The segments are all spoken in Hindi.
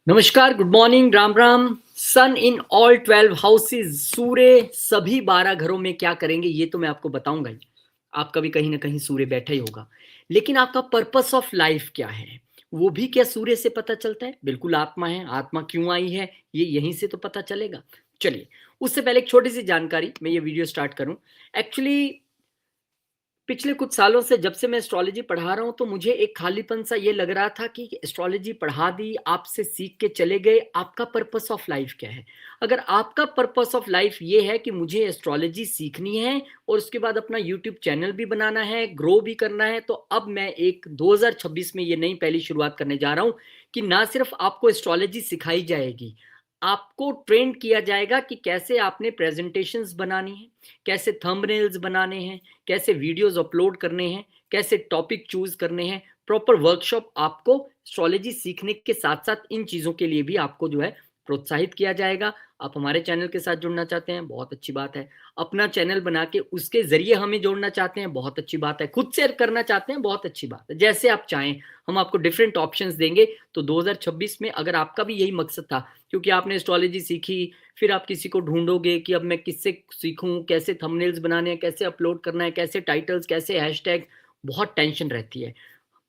नमस्कार, good morning, Ram Ram. Sun in all 12 houses, सूर्य सभी 12 घरों में क्या करेंगे ये तो मैं आपको बताऊंगा ही। आपका भी कहीं ना कहीं सूर्य बैठा ही होगा, लेकिन आपका पर्पस ऑफ लाइफ क्या है वो भी क्या सूर्य से पता चलता है? बिल्कुल, आत्मा है। आत्मा क्यों आई है ये यहीं से तो पता चलेगा। चलिए, उससे पहले एक छोटी सी जानकारी, मैं ये वीडियो स्टार्ट करूं। एक्चुअली पिछले कुछ सालों से जब से मैं एस्ट्रोलॉजी पढ़ा रहा हूँ तो मुझे एक खालीपन सा ये लग रहा था कि एस्ट्रोलॉजी पढ़ा दी, आपसे सीख के चले गए, आपका पर्पस ऑफ लाइफ क्या है? अगर आपका पर्पस ऑफ लाइफ ये है कि मुझे एस्ट्रोलॉजी सीखनी है और उसके बाद अपना यूट्यूब चैनल भी बनाना है, ग्रो भी करना है, तो अब मैं एक 2026 में ये नई पहली शुरुआत करने जा रहा हूँ कि ना सिर्फ आपको एस्ट्रोलॉजी सिखाई जाएगी, आपको ट्रेन किया जाएगा कि कैसे आपने प्रेजेंटेशंस बनानी है, कैसे थंबनेल्स बनाने हैं, कैसे वीडियोस अपलोड करने हैं, कैसे टॉपिक चूज करने हैं। प्रॉपर वर्कशॉप आपको एस्ट्रोलॉजी सीखने के साथ साथ इन चीज़ों के लिए भी आपको जो है प्रोत्साहित किया जाएगा। आप हमारे चैनल के साथ जुड़ना चाहते हैं, बहुत अच्छी बात है। अपना चैनल बना के उसके ज़रिए हमें जोड़ना चाहते हैं, बहुत अच्छी बात है। खुद से करना चाहते हैं, बहुत अच्छी बात है। जैसे आप चाहें, हम आपको डिफरेंट ऑप्शंस देंगे। तो 2026 में अगर आपका भी यही मकसद था, क्योंकि आपने एस्ट्रोलॉजी सीखी, फिर आप किसी को ढूंढोगे कि अब मैं किससे सीखूं, कैसे थंबनेल्स बनाने हैं, कैसे अपलोड करना है, कैसे टाइटल्स, कैसे हैशटैग, बहुत टेंशन रहती है।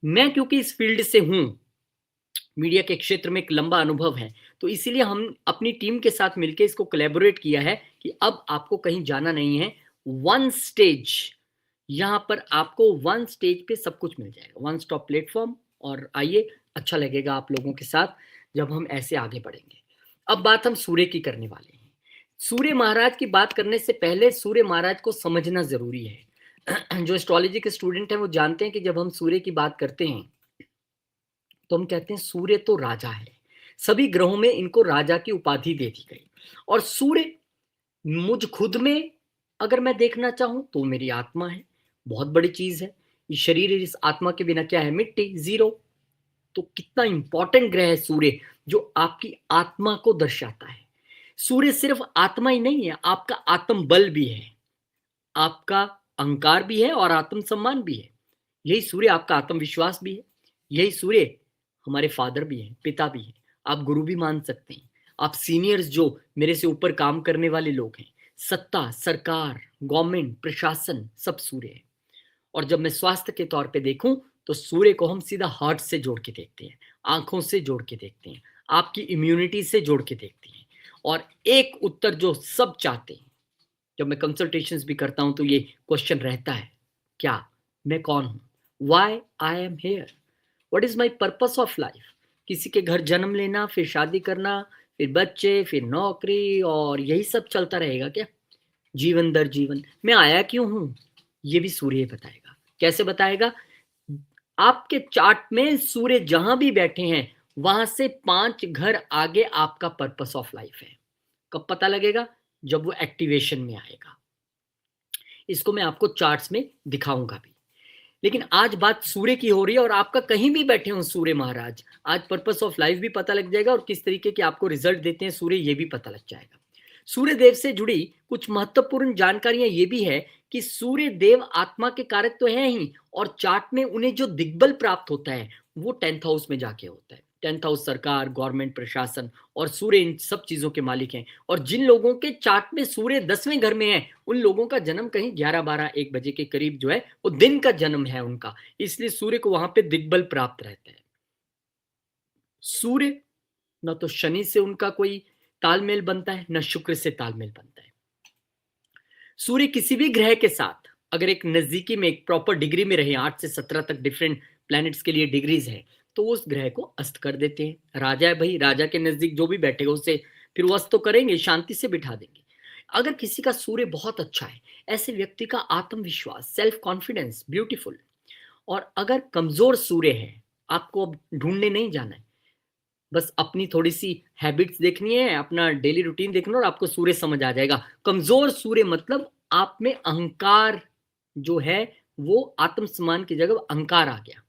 मैं क्योंकि इस फील्ड से हूं, मीडिया के क्षेत्र में एक लंबा अनुभव है, तो इसीलिए हम अपनी टीम के साथ मिलकर इसको कोलैबोरेट किया है कि अब आपको कहीं जाना नहीं है। वन स्टेज, यहाँ पर आपको वन स्टेज पे सब कुछ मिल जाएगा, वन स्टॉप प्लेटफॉर्म। और आइए, अच्छा लगेगा आप लोगों के साथ जब हम ऐसे आगे बढ़ेंगे। अब बात हम सूर्य की करने वाले हैं। सूर्य महाराज की बात करने से पहले सूर्य महाराज को समझना जरूरी है। जो एस्ट्रोलॉजी के स्टूडेंट हैं वो जानते हैं कि जब हम सूर्य की बात करते हैं तो हम कहते हैं सूर्य तो राजा है। सभी ग्रहों में इनको राजा की उपाधि दे दी गई। और सूर्य मुझ खुद में अगर मैं देखना चाहूं तो मेरी आत्मा है, बहुत बड़ी चीज है। ये शरीर, इस आत्मा के बिना क्या है? मिट्टी, जीरो। तो कितना इंपॉर्टेंट ग्रह है सूर्य, जो आपकी आत्मा को दर्शाता है। सूर्य सिर्फ आत्मा ही नहीं है, आपका आत्म बल भी है, आपका अहंकार भी है और आत्म सम्मान भी है। यही सूर्य आपका आत्मविश्वास भी है। यही सूर्य हमारे फादर भी हैं, पिता भी हैं, आप गुरु भी मान सकते हैं। आप सीनियर्स, जो मेरे से ऊपर काम करने वाले लोग हैं, सत्ता, सरकार, गवर्नमेंट, प्रशासन, सब सूर्य है। और जब मैं स्वास्थ्य के तौर पे देखूं तो सूर्य को हम सीधा हार्ट से जोड़ के देखते हैं, आंखों से जोड़ के देखते हैं, आपकी इम्यूनिटी से जोड़ के देखते हैं। और एक उत्तर जो सब चाहते हैं, जब मैं कंसल्टेशंस भी करता हूं तो ये क्वेश्चन रहता है, क्या मैं कौन हूं? Why I am here? What is my purpose of life? किसी के घर जन्म लेना, फिर शादी करना, फिर बच्चे, फिर नौकरी, और यही सब चलता रहेगा क्या जीवन दर जीवन? मैं आया क्यों हूं ये भी सूर्य बताएगा। कैसे बताएगा? आपके चार्ट में सूर्य जहां भी बैठे हैं वहां से 5 घर आगे आपका पर्पस ऑफ लाइफ है। कब पता लगेगा? जब वो एक्टिवेशन में आएगा। इसको मैं आपको चार्ट्स में दिखाऊंगा भी। लेकिन आज बात सूर्य की हो रही है, और आपका कहीं भी बैठे हो सूर्य महाराज, आज पर्पस ऑफ लाइफ भी पता लग जाएगा और किस तरीके के आपको रिजल्ट देते हैं सूर्य, ये भी पता लग जाएगा। सूर्य देव से जुड़ी कुछ महत्वपूर्ण जानकारियां ये भी है कि सूर्य देव आत्मा के कारक तो हैं ही, और चार्ट में उन्हें जो दिग्बल प्राप्त होता है वो 10th हाउस में जाके होता है। 10th हाउस सरकार, गवर्नमेंट, प्रशासन, और सूर्य इन सब चीजों के मालिक हैं। और जिन लोगों के चार्ट में सूर्य 10वें घर में है, उन लोगों का जन्म कहीं 11-12-1 बजे के करीब जो है वो दिन का जन्म है उनका, इसलिए सूर्य को वहां पे दिग्बल प्राप्त रहता है। सूर्य न तो शनि से उनका कोई तालमेल बनता है, न शुक्र से तालमेल बनता है। सूर्य किसी भी ग्रह के साथ अगर एक नजदीकी में, एक प्रॉपर डिग्री में रहे, 8 से 17 तक डिफरेंट प्लैनेट्स के लिए डिग्रीज है, तो उस ग्रह को अस्त कर देते हैं। राजा है भाई, राजा के नजदीक जो भी बैठेगा उसे फिर वो अस्त तो करेंगे, शांति से बिठा देंगे। अगर किसी का सूर्य बहुत अच्छा है, ऐसे व्यक्ति का आत्मविश्वास, सेल्फ कॉन्फिडेंस ब्यूटीफुल। और अगर कमजोर सूर्य है, आपको अब ढूंढने नहीं जाना है, बस अपनी थोड़ी सी हैबिट्स देखनी है, अपना डेली रूटीन देखना, और आपको सूर्य समझ आ जाएगा। कमजोर सूर्य मतलब आप में अहंकार जो है वो आत्मसम्मान की जगह अहंकार आ गया,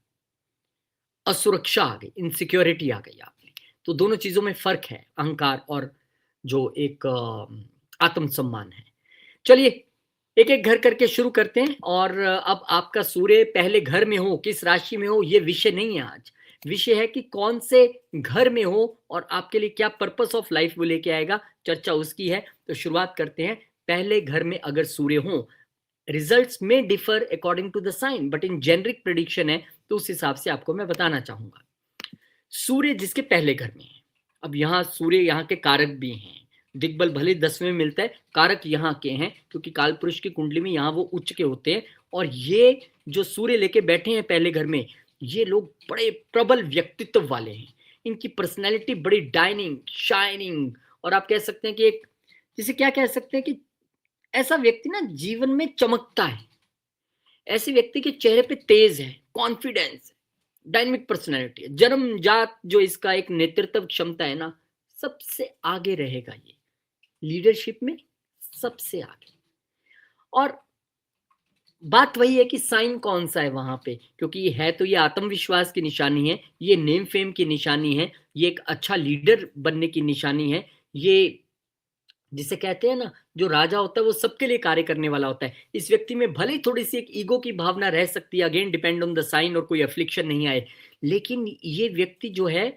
असुरक्षा आ गई, इनसिक्योरिटी आ गई आप में। तो दोनों चीजों में फर्क है, अहंकार और जो एक आत्मसम्मान है। चलिए, एक एक घर करके शुरू करते हैं। और अब आपका सूर्य पहले घर में हो, किस राशि में हो, ये विषय नहीं है आज। विषय है कि कौन से घर में हो और आपके लिए क्या पर्पस ऑफ लाइफ वो लेके आएगा, चर्चा उसकी है। तो शुरुआत करते हैं। पहले घर में अगर सूर्य हो, रिजल्ट्स में differ according to the sign, but in generic prediction है तो उस हिसाब से आपको मैं बताना चाहूंगा। सूर्य जिसके पहले घर में है, अब यहाँ सूर्य यहाँ के कारक भी हैं। दिग्बल भले 10वें में मिलता है, कारक यहाँ के हैं क्योंकि काल पुरुष की कुंडली में यहाँ वो उच्च के होते हैं। और ये जो सूर्य लेके बैठे हैं पहले घर में, ये लोग बड़े प्रबल व्यक्तित्व वाले हैं। इनकी पर्सनैलिटी बड़ी डाइनिंग शाइनिंग, और आप कह सकते हैं कि एक, जिसे क्या कह सकते हैं कि ऐसा व्यक्ति ना जीवन में चमकता है। ऐसे व्यक्ति के चेहरे पे तेज है, कॉन्फिडेंस, डायनेमिक पर्सनैलिटी है, जन्मजात जो इसका एक नेतृत्व क्षमता है ना, सबसे आगे रहेगा ये लीडरशिप में, सबसे आगे। और बात वही है कि साइन कौन सा है वहां पे, क्योंकि ये है तो ये आत्मविश्वास की निशानी है, ये नेम फेम की निशानी है, ये एक अच्छा लीडर बनने की निशानी है। ये जिसे कहते हैं ना, जो राजा होता है वो सबके लिए कार्य करने वाला होता है। इस व्यक्ति में भले ही थोड़ी सी एक ईगो की भावना रह सकती है, again depend on the sign, और कोई अफ्लिक्शन नहीं आए, लेकिन ये व्यक्ति जो है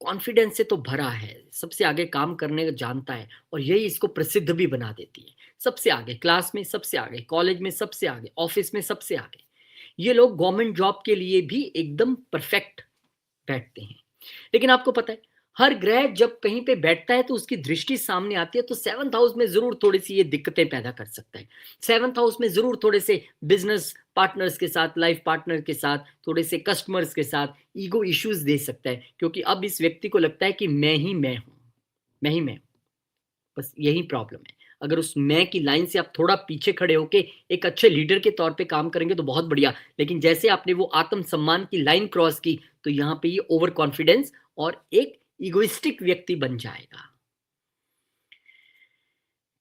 कॉन्फिडेंस से तो भरा है, सबसे आगे काम करने का जानता है, और यही इसको प्रसिद्ध भी बना देती है। सबसे आगे क्लास में, सबसे आगे कॉलेज में, सबसे आगे ऑफिस में, सबसे आगे। ये लोग गवर्नमेंट जॉब के लिए भी एकदम परफेक्ट बैठते हैं। लेकिन आपको पता है, हर ग्रह जब कहीं पे बैठता है तो उसकी दृष्टि सामने आती है, तो 7th हाउस में जरूर थोड़ी सी ये दिक्कतें पैदा कर सकता है। 7th हाउस में जरूर थोड़े से बिजनेस पार्टनर्स के साथ, लाइफ पार्टनर के साथ, थोड़े से कस्टमर्स के साथ ईगो इश्यूज दे सकता है, क्योंकि अब इस व्यक्ति को लगता है कि मैं ही मैं हूं, मैं ही मैं हूं। बस यही प्रॉब्लम है। अगर उस मैं की लाइन से आप थोड़ा पीछे खड़े होके एक अच्छे लीडर के तौर पे काम करेंगे तो बहुत बढ़िया, लेकिन जैसे आपने वो आत्म सम्मान की लाइन क्रॉस की, तो यहाँ पे ये ओवर कॉन्फिडेंस और एक इगोइस्टिक व्यक्ति बन जाएगा।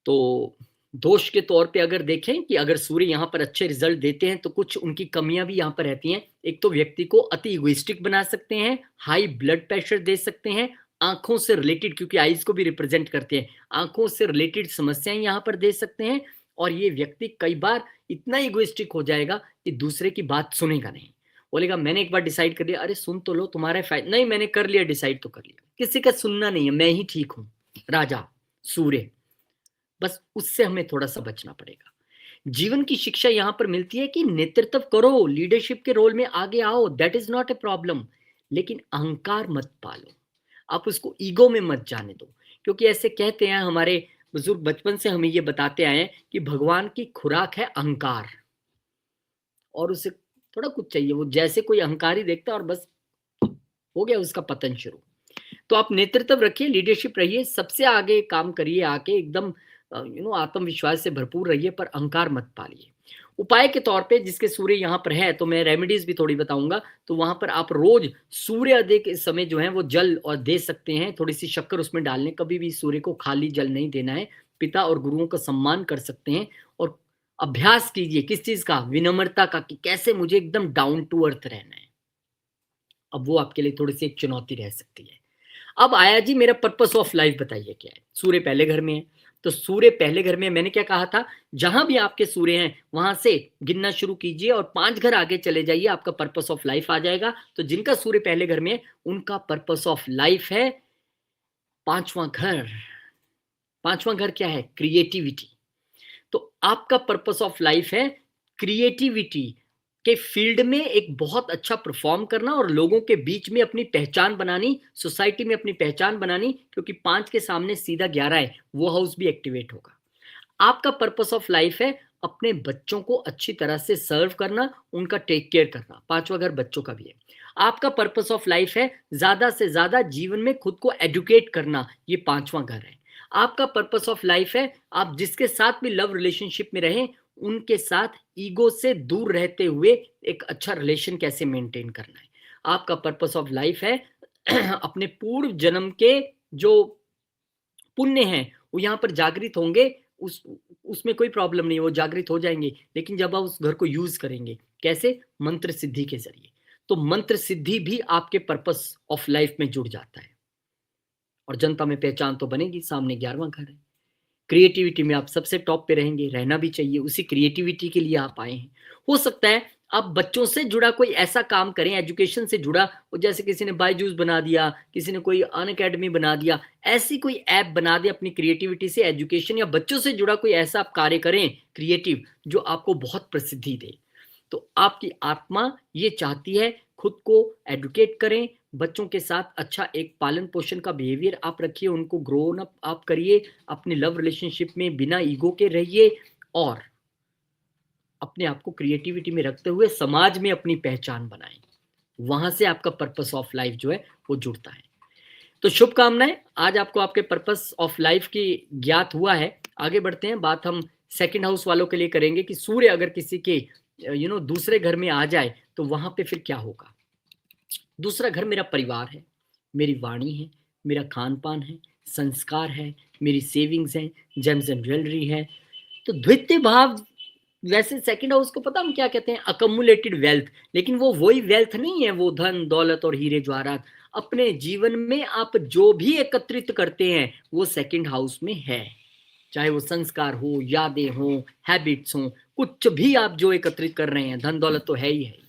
तो दोष के तौर पे अगर देखें कि अगर सूर्य यहाँ पर अच्छे रिजल्ट देते हैं तो कुछ उनकी कमियां भी यहाँ पर रहती हैं। एक तो व्यक्ति को अति इगोइस्टिक बना सकते हैं, हाई ब्लड प्रेशर दे सकते हैं, आंखों से रिलेटेड, क्योंकि आईज को भी रिप्रेजेंट करते हैं, आंखों से रिलेटेड समस्याएं यहाँ पर दे सकते हैं। और ये व्यक्ति कई बार इतना इगोइस्टिक हो जाएगा कि दूसरे की बात सुनेगा नहीं, बोलेगा मैंने एक बार डिसाइड कर लिया, अरे सुन तो लो, तुम्हारा फायदा नहीं, मैंने कर लिया डिसाइड तो कर लिया, किसी का सुनना नहीं है, मैं ही ठीक हूं। राजा सूर्य, बस उससे हमें थोड़ा सा बचना पड़ेगा। जीवन की शिक्षा यहां पर मिलती है कि नेतृत्व करो, लीडरशिप के रोल में आगे आओ, that is not a problem, लेकिन अहंकार मत पालो, आप उसको ईगो में मत जाने दो। क्योंकि ऐसे कहते हैं हमारे बुजुर्ग, बचपन से हमें ये बताते आए हैं कि भगवान की खुराक है अहंकार, और उसे थोड़ा कुछ चाहिए, वो जैसे कोई अहंकारी देखता है और बस हो गया उसका पतन शुरू। तो आप नेतृत्व रखिए, लीडरशिप रहिए, सबसे आगे काम करिए, आके एकदम आत्मविश्वास से भरपूर रहिए, पर अहंकार मत पालिए। उपाय के तौर पे जिसके सूर्य यहाँ पर है, तो मैं रेमेडीज भी थोड़ी बताऊंगा। तो वहां पर आप रोज सूर्योदय के समय जो है वो जल और दे सकते हैं, थोड़ी सी शक्कर उसमें डालने, कभी भी सूर्य को खाली जल नहीं देना है। पिता और गुरुओं का सम्मान कर सकते हैं, और अभ्यास कीजिए किस चीज का, विनम्रता का, कि कैसे मुझे एकदम डाउन टू अर्थ रहना है। अब वो आपके लिए थोड़ी सी एक चुनौती रह सकती है। अब आया जी मेरा पर्पस ऑफ लाइफ, बताइए क्या है। सूर्य पहले घर में है, तो सूर्य पहले घर में, मैंने क्या कहा था, जहां भी आपके सूर्य हैं वहां से गिनना शुरू कीजिए और 5 घर आगे चले जाइए, आपका पर्पस ऑफ लाइफ आ जाएगा। तो जिनका सूर्य पहले घर में है उनका पर्पस ऑफ लाइफ है 5वां घर। 5वां घर क्या है, क्रिएटिविटी। तो आपका पर्पस ऑफ लाइफ है क्रिएटिविटी के फील्ड में एक बहुत अच्छा परफॉर्म करना और लोगों के बीच में अपनी पहचान बनानी, सोसाइटी में अपनी पहचान बनानी, क्योंकि 5 के सामने सीधा 11 है, वो हाउस भी एक्टिवेट होगा। आपका पर्पस ऑफ लाइफ है अपने बच्चों को अच्छी तरह से सर्व करना, उनका टेक केयर करना, 5वां घर बच्चों का भी है। आपका पर्पस ऑफ लाइफ है ज्यादा से ज्यादा जीवन में खुद को एडुकेट करना, ये 5वां घर है। आपका पर्पस ऑफ लाइफ है आप जिसके साथ भी लव रिलेशनशिप में रहें उनके साथ ईगो से दूर रहते हुए एक अच्छा रिलेशन कैसे मेंटेन करना है। आपका पर्पस ऑफ लाइफ है अपने पूर्व जन्म के जो पुण्य हैं वो यहाँ पर जागृत होंगे, उसमें कोई प्रॉब्लम नहीं, वो जागृत हो जाएंगे, लेकिन जब आप उस घर को यूज करेंगे कैसे, मंत्र सिद्धि के जरिए। तो मंत्र सिद्धि भी आपके पर्पस ऑफ लाइफ में जुड़ जाता है, और जनता में पहचान तो बनेगी, सामने 11वां घर है। क्रिएटिविटी में आप सबसे टॉप पे रहेंगे, रहना भी चाहिए, उसी क्रिएटिविटी के लिए आप आए हैं। हो सकता है आप बच्चों से जुड़ा कोई ऐसा काम करें, एजुकेशन से जुड़ा, और जैसे किसी ने बायजूस बना दिया, किसी ने कोई अनअकैडमी बना दिया, ऐसी कोई ऐप बना दे अपनी क्रिएटिविटी से, एजुकेशन या बच्चों से जुड़ा कोई ऐसा आप कार्य करें क्रिएटिव जो आपको बहुत प्रसिद्धि दे। तो आपकी आत्मा ये चाहती है, खुद को एडुकेट करें, बच्चों के साथ अच्छा एक पालन पोषण का बिहेवियर आप रखिए, उनको ग्रोन अप आप करिए, अपने लव रिलेशनशिप में बिना ईगो के रहिए, और अपने आप को क्रिएटिविटी में रखते हुए समाज में अपनी पहचान बनाएं। वहां से आपका पर्पस ऑफ लाइफ जो है वो जुड़ता है। तो शुभकामनाएं, आज आपको आपके पर्पस ऑफ लाइफ की ज्ञात हुआ है। आगे बढ़ते हैं, बात हम सेकंड हाउस वालों के लिए करेंगे कि सूर्य अगर किसी के दूसरे घर में आ जाए तो वहां पे फिर क्या होगा। दूसरा घर मेरा परिवार है, मेरी वाणी है, मेरा खान पान है, संस्कार है, मेरी सेविंग्स हैं, जेम्स एंड ज्वेलरी है। तो द्वितीय भाव, वैसे सेकंड हाउस को पता हम क्या कहते हैं, अकमुलेटेड वेल्थ, लेकिन वो वही वेल्थ नहीं है, वो धन दौलत और हीरे जवाहरात। अपने जीवन में आप जो भी एकत्रित करते हैं वो सेकंड हाउस में है, चाहे वो संस्कार हो, यादें हो, हैबिट्स हो, कुछ भी आप जो एकत्रित कर रहे हैं, धन दौलत तो है ही है।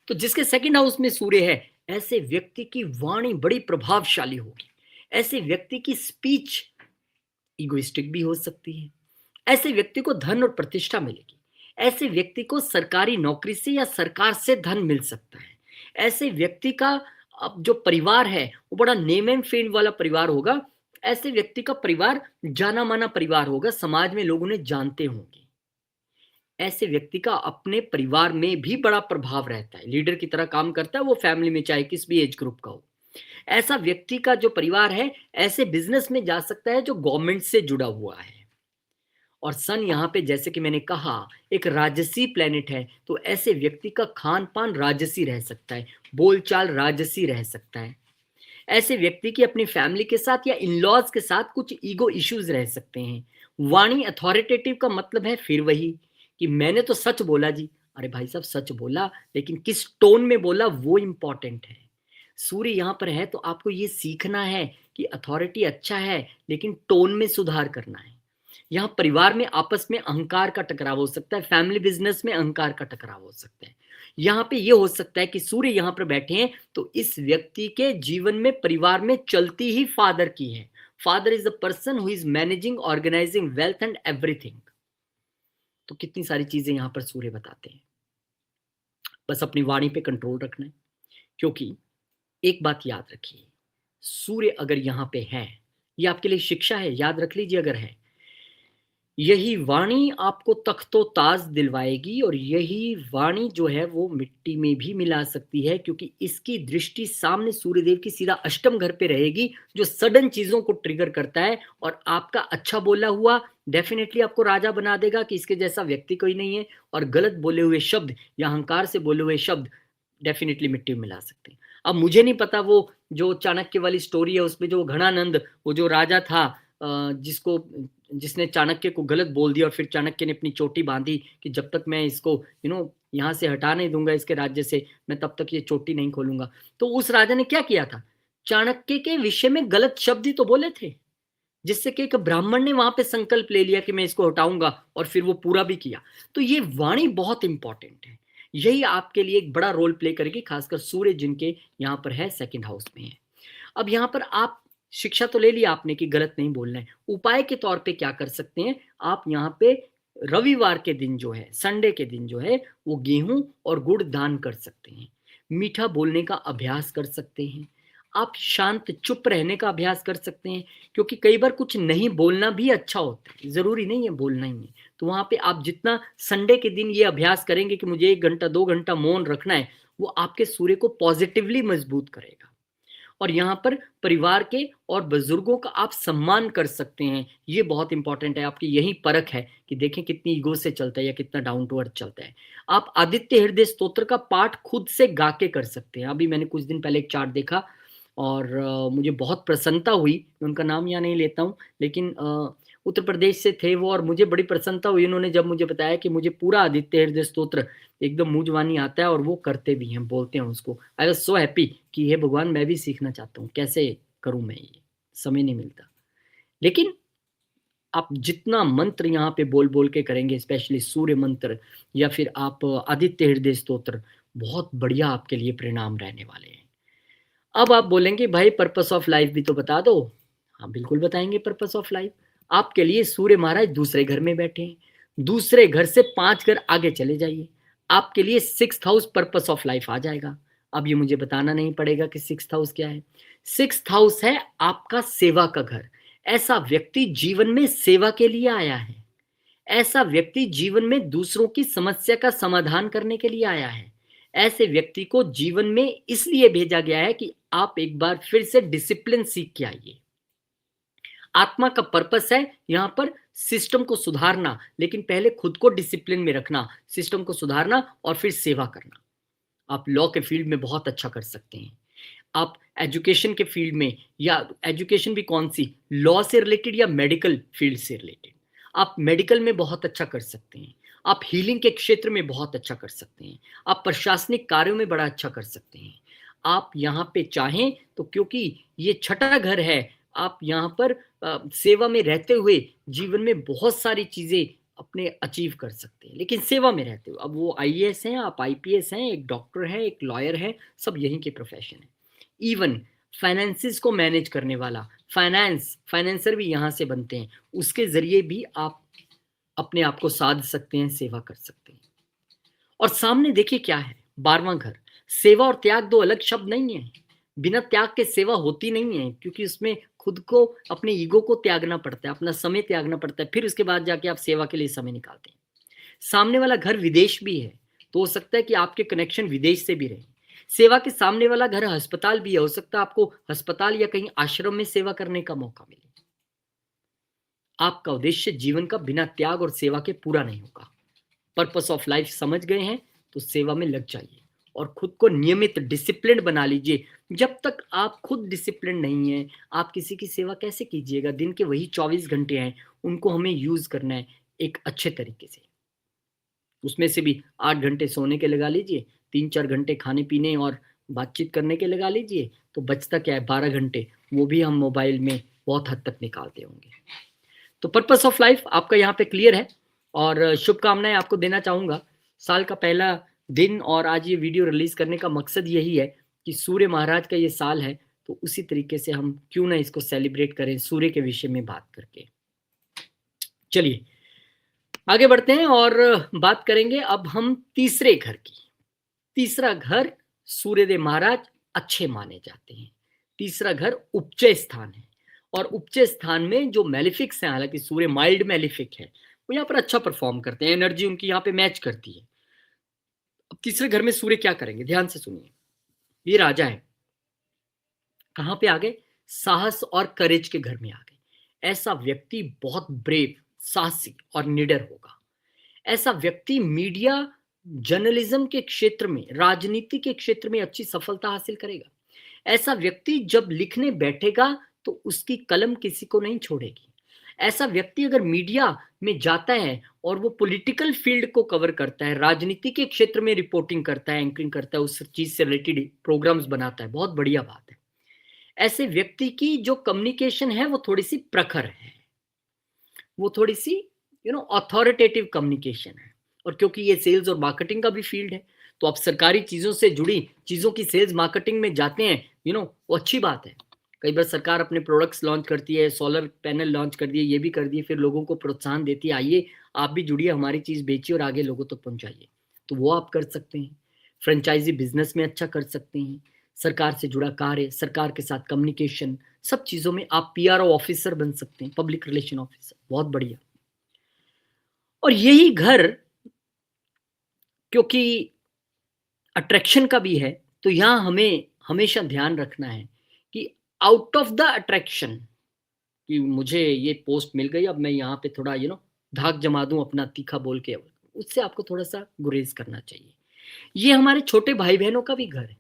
तो जिसके सेकंड हाउस में सूर्य है, ऐसे व्यक्ति की वाणी बड़ी प्रभावशाली होगी, ऐसे व्यक्ति की स्पीच इगोइस्टिक भी हो सकती है, ऐसे व्यक्ति को धन और प्रतिष्ठा मिलेगी, ऐसे व्यक्ति को सरकारी नौकरी से या सरकार से धन मिल सकता है, ऐसे व्यक्ति का अब जो परिवार है वो बड़ा नेम एंड फेम वाला परिवार होगा, ऐसे व्यक्ति का परिवार जाना माना परिवार होगा, समाज में लोग उन्हें जानते होंगे। ऐसे व्यक्ति का अपने परिवार में भी बड़ा प्रभाव रहता है, लीडर की तरह काम करता है वो फैमिली में, चाहे किस भी एज ग्रुप का हो। ऐसा व्यक्ति का जो परिवार है ऐसे बिजनेस में जा सकता है जो गवर्नमेंट से जुड़ा हुआ है। और सन यहाँ पे जैसे कि मैंने कहा एक राजसी प्लेनेट है, तो ऐसे व्यक्ति का खान पान राजसी रह सकता है, बोलचाल राजसी रह सकता है। ऐसे व्यक्ति की अपनी फैमिली के साथ या इन लॉज के साथ कुछ ईगो इश्यूज रह सकते हैं। वाणी अथॉरिटेटिव का मतलब है फिर वही कि मैंने तो सच बोला जी, अरे भाई साहब सच बोला, लेकिन किस टोन में बोला वो इंपॉर्टेंट है। सूर्य यहाँ पर है तो आपको ये सीखना है कि अथॉरिटी अच्छा है लेकिन टोन में सुधार करना है। यहाँ परिवार में आपस में अहंकार का टकराव हो सकता है, फैमिली बिजनेस में अहंकार का टकराव हो सकता है। यहाँ पे ये हो सकता है कि सूर्य यहाँ पर बैठे हैं तो इस व्यक्ति के जीवन में परिवार में चलती ही फादर की है। Father is the person who is managing organizing wealth and everything. तो कितनी सारी चीजें यहाँ पर सूर्य बताते हैं। बस अपनी वाणी पे कंट्रोल रखना है, क्योंकि एक बात याद रखिए, सूर्य अगर यहाँ पे है, ये आपके लिए शिक्षा है, याद रख लीजिए, अगर है, यही वाणी आपको तख्तो ताज दिलवाएगी, और यही वाणी जो है वो मिट्टी में भी मिला सकती है, क्योंकि इसकी दृष्टि सामने सूर्यदेव की सीधा अष्टम घर पे रहेगी, जो सडन चीजों को ट्रिगर करता है। और आपका अच्छा बोला हुआ डेफिनेटली आपको राजा बना देगा कि इसके जैसा व्यक्ति कोई नहीं है, और गलत बोले हुए शब्द या अहंकार से बोले हुए शब्द डेफिनेटली मिट्टी में मिला सकते हैं। अब मुझे नहीं पता वो जो चाणक्य वाली स्टोरी है उसमें जो घणानंद, वो जो राजा था जिसको जिसने चाणक्य को गलत बोल दिया, और फिर चाणक्य ने अपनी चोटी बांधी कि जब तक मैं इसको यहाँ से हटा नहीं दूंगा इसके राज्य से, मैं तब तक ये चोटी नहीं खोलूंगा। तो उस राजा ने क्या किया था, चाणक्य के विषय में गलत शब्द ही तो बोले थे, जिससे कि एक ब्राह्मण ने वहां पे संकल्प ले लिया कि मैं इसको हटाऊंगा, और फिर वो पूरा भी किया। तो ये वाणी बहुत इंपॉर्टेंट है, यही आपके लिए एक बड़ा रोल प्ले करेगी, खासकर सूर्य जिनके यहाँ पर है सेकंड हाउस में है। अब यहाँ पर आप शिक्षा तो ले लिया आपने कि गलत नहीं बोलना है, उपाय के तौर पे क्या कर सकते हैं आप, यहाँ पे रविवार के दिन जो है, संडे के दिन जो है, वो गेहूं और गुड़ दान कर सकते हैं, मीठा बोलने का अभ्यास कर सकते हैं, आप शांत चुप रहने का अभ्यास कर सकते हैं, क्योंकि कई बार कुछ नहीं बोलना भी अच्छा होता है, जरूरी नहीं है बोलना ही है। तो वहां पे आप जितना संडे के दिन ये अभ्यास करेंगे कि मुझे 1 घंटा 2 घंटा मौन रखना है, वो आपके सूर्य को पॉजिटिवली मजबूत करेगा। और यहाँ पर परिवार के और बुजुर्गों का आप सम्मान कर सकते हैं, ये बहुत इंपॉर्टेंट है। आपकी यही परख है कि देखें कितनी ईगो से चलता है या कितना डाउन टू अर्थ चलता है। आप आदित्य हृदय स्तोत्र का पाठ खुद से गा के कर सकते हैं। अभी मैंने कुछ दिन पहले एक चार्ट देखा और मुझे बहुत प्रसन्नता हुई, मैं उनका नाम यहाँ नहीं लेता हूँ, लेकिन उत्तर प्रदेश से थे वो, और मुझे बड़ी प्रसन्नता हुई उन्होंने जब मुझे बताया कि मुझे पूरा आदित्य हृदय स्तोत्र एकदम मुंह जुबानी आता है, और वो करते भी हैं, बोलते हैं उसको। आई वॉज सो हैप्पी कि हे भगवान, मैं भी सीखना चाहता हूँ, कैसे करूँ मैं, ये समय नहीं मिलता। लेकिन आप जितना मंत्र यहाँ पे बोल बोल के करेंगे, स्पेशली सूर्य मंत्र या फिर आप आदित्य हृदय स्तोत्र, बहुत बढ़िया आपके लिए परिणाम रहने वाले हैं। अब आप बोलेंगे भाई पर्पस ऑफ लाइफ भी तो बता दो। हाँ बिल्कुल बताएंगे पर्पस ऑफ लाइफ। आपके लिए सूर्य महाराज दूसरे घर में बैठे हैं, दूसरे घर से 5 घर आगे चले जाइए, आपके लिए 6th house purpose of life आ जाएगा। अब ये मुझे बताना नहीं पड़ेगा कि 6th हाउस क्या है। 6th हाउस है आपका सेवा का घर। ऐसा व्यक्ति जीवन में सेवा के लिए आया है, ऐसा व्यक्ति जीवन में दूसरों की समस्या का समाधान करने के लिए आया है। ऐसे व्यक्ति को जीवन में इसलिए भेजा गया है कि आप एक बार फिर से डिसिप्लिन सीख के आइए। आत्मा का पर्पस है यहां पर सिस्टम को सुधारना, लेकिन पहले खुद को डिसिप्लिन में रखना, सिस्टम को सुधारना और फिर सेवा करना। आप लॉ के फील्ड में बहुत अच्छा कर सकते हैं, आप एजुकेशन के फील्ड में, या एजुकेशन भी कौन सी, लॉ से रिलेटेड या मेडिकल फील्ड से रिलेटेड, आप मेडिकल में बहुत अच्छा कर सकते हैं, आप हीलिंग के क्षेत्र में बहुत अच्छा कर सकते हैं, आप प्रशासनिक कार्यों में बड़ा अच्छा कर सकते हैं। आप यहाँ पे चाहें तो, क्योंकि ये छठा घर है, आप यहाँ पर सेवा में रहते हुए जीवन में बहुत सारी चीजें अपने अचीव कर सकते हैं, लेकिन सेवा में रहते हुए। अब वो आईएएस हैं, आप आईपीएस हैं, एक डॉक्टर है, एक लॉयर है, सब यहीं के प्रोफेशन है। इवन फाइनेंसिस को मैनेज करने वाला फाइनेंसर भी यहाँ से बनते हैं, उसके जरिए भी आप अपने आप को साध सकते हैं, सेवा कर सकते हैं। और सामने देखिए क्या है, 12वां घर। सेवा और त्याग दो अलग शब्द नहीं है, बिना त्याग के सेवा होती नहीं है, क्योंकि उसमें खुद को, अपने ईगो को त्यागना पड़ता है, अपना समय त्यागना पड़ता है, फिर उसके बाद जाके आप सेवा के लिए समय निकालते हैं। सामने वाला घर विदेश भी है, तो हो सकता है कि आपके कनेक्शन विदेश से भी रहे। सेवा के सामने वाला घर अस्पताल भी है, हो सकता है आपको अस्पताल या कहीं आश्रम में सेवा करने का मौका मिले। आपका उद्देश्य जीवन का बिना त्याग और सेवा के पूरा नहीं होगा। पर्पस ऑफ लाइफ समझ गए हैं तो सेवा में लग जाइए और खुद को नियमित डिसिप्लिन बना लीजिए। जब तक आप खुद डिसिप्लिन नहीं है, आप किसी की सेवा कैसे कीजिएगा? दिन के वही 24 घंटे हैं, उनको हमें यूज करना है एक अच्छे तरीके से। उसमें से भी 8 घंटे सोने के लगा लीजिए, 3-4 घंटे खाने पीने और बातचीत करने के लगा लीजिए, तो बचता क्या है? 12 घंटे, वो भी हम मोबाइल में बहुत हद तक निकालते होंगे। तो पर्पस ऑफ लाइफ आपका यहाँ पे क्लियर है और शुभकामनाएं आपको देना चाहूंगा। साल का पहला दिन और आज ये वीडियो रिलीज करने का मकसद यही है कि सूर्य महाराज का ये साल है, तो उसी तरीके से हम क्यों ना इसको सेलिब्रेट करें सूर्य के विषय में बात करके। चलिए आगे बढ़ते हैं और बात करेंगे अब हम तीसरे घर की। तीसरा घर सूर्यदेव महाराज अच्छे माने जाते हैं। तीसरा घर उपचय स्थान है और उपचय स्थान में जो मेलिफिक्स हैं, हालांकि सूर्य माइल्ड मेलिफिक है, वो यहाँ पर अच्छा परफॉर्म करते हैं, एनर्जी उनकी यहाँ पे मैच करती है। अब तीसरे घर में सूर्य क्या करेंगे, ध्यान से सुनिए। ये राजा है, कहां पे आ गए? साहस और करेज के घर में आ गए। ऐसा व्यक्ति बहुत ब्रेव, साहसी और निडर होगा। ऐसा व्यक्ति मीडिया, जर्नलिज्म के क्षेत्र में, राजनीति के क्षेत्र में अच्छी सफलता हासिल करेगा। ऐसा व्यक्ति जब लिखने बैठेगा तो उसकी कलम किसी को नहीं छोड़ेगी। ऐसा व्यक्ति अगर मीडिया में जाता है और वो पॉलिटिकल फील्ड को कवर करता है, राजनीति के क्षेत्र में रिपोर्टिंग करता है, एंकरिंग करता है, उस चीज से रिलेटेड प्रोग्राम्स बनाता है, बहुत बढ़िया बात है। ऐसे व्यक्ति की जो कम्युनिकेशन है वो थोड़ी सी प्रखर है, वो थोड़ी सी अथॉरिटेटिव कम्युनिकेशन है। और क्योंकि ये सेल्स और मार्केटिंग का भी फील्ड है, तो आप सरकारी चीजों से जुड़ी चीजों की सेल्स मार्केटिंग में जाते हैं, वो अच्छी बात है। कई बार सरकार अपने प्रोडक्ट्स लॉन्च करती है, सोलर पैनल लॉन्च कर दिए, ये भी कर दिए, फिर लोगों को प्रोत्साहन देती है, आइए आप भी जुड़िए, हमारी चीज बेचिए और आगे लोगों तक पहुंचाइए। तो वो आप कर सकते हैं। फ्रेंचाइजी बिजनेस में अच्छा कर सकते हैं। सरकार से जुड़ा कार्य, सरकार के साथ कम्युनिकेशन, सब चीजों में आप पीआरओ ऑफिसर बन सकते हैं, पब्लिक रिलेशन ऑफिसर, बहुत बढ़िया। और यही घर क्योंकि अट्रैक्शन का भी है, तो यहां हमें हमेशा ध्यान रखना है कि आउट ऑफ द अट्रैक्शन, कि मुझे ये पोस्ट मिल गई, अब मैं यहाँ पे थोड़ा धाक जमा दूं अपना तीखा बोल के, उससे आपको थोड़ा सा गुरेज करना चाहिए। ये हमारे छोटे भाई बहनों का भी घर है।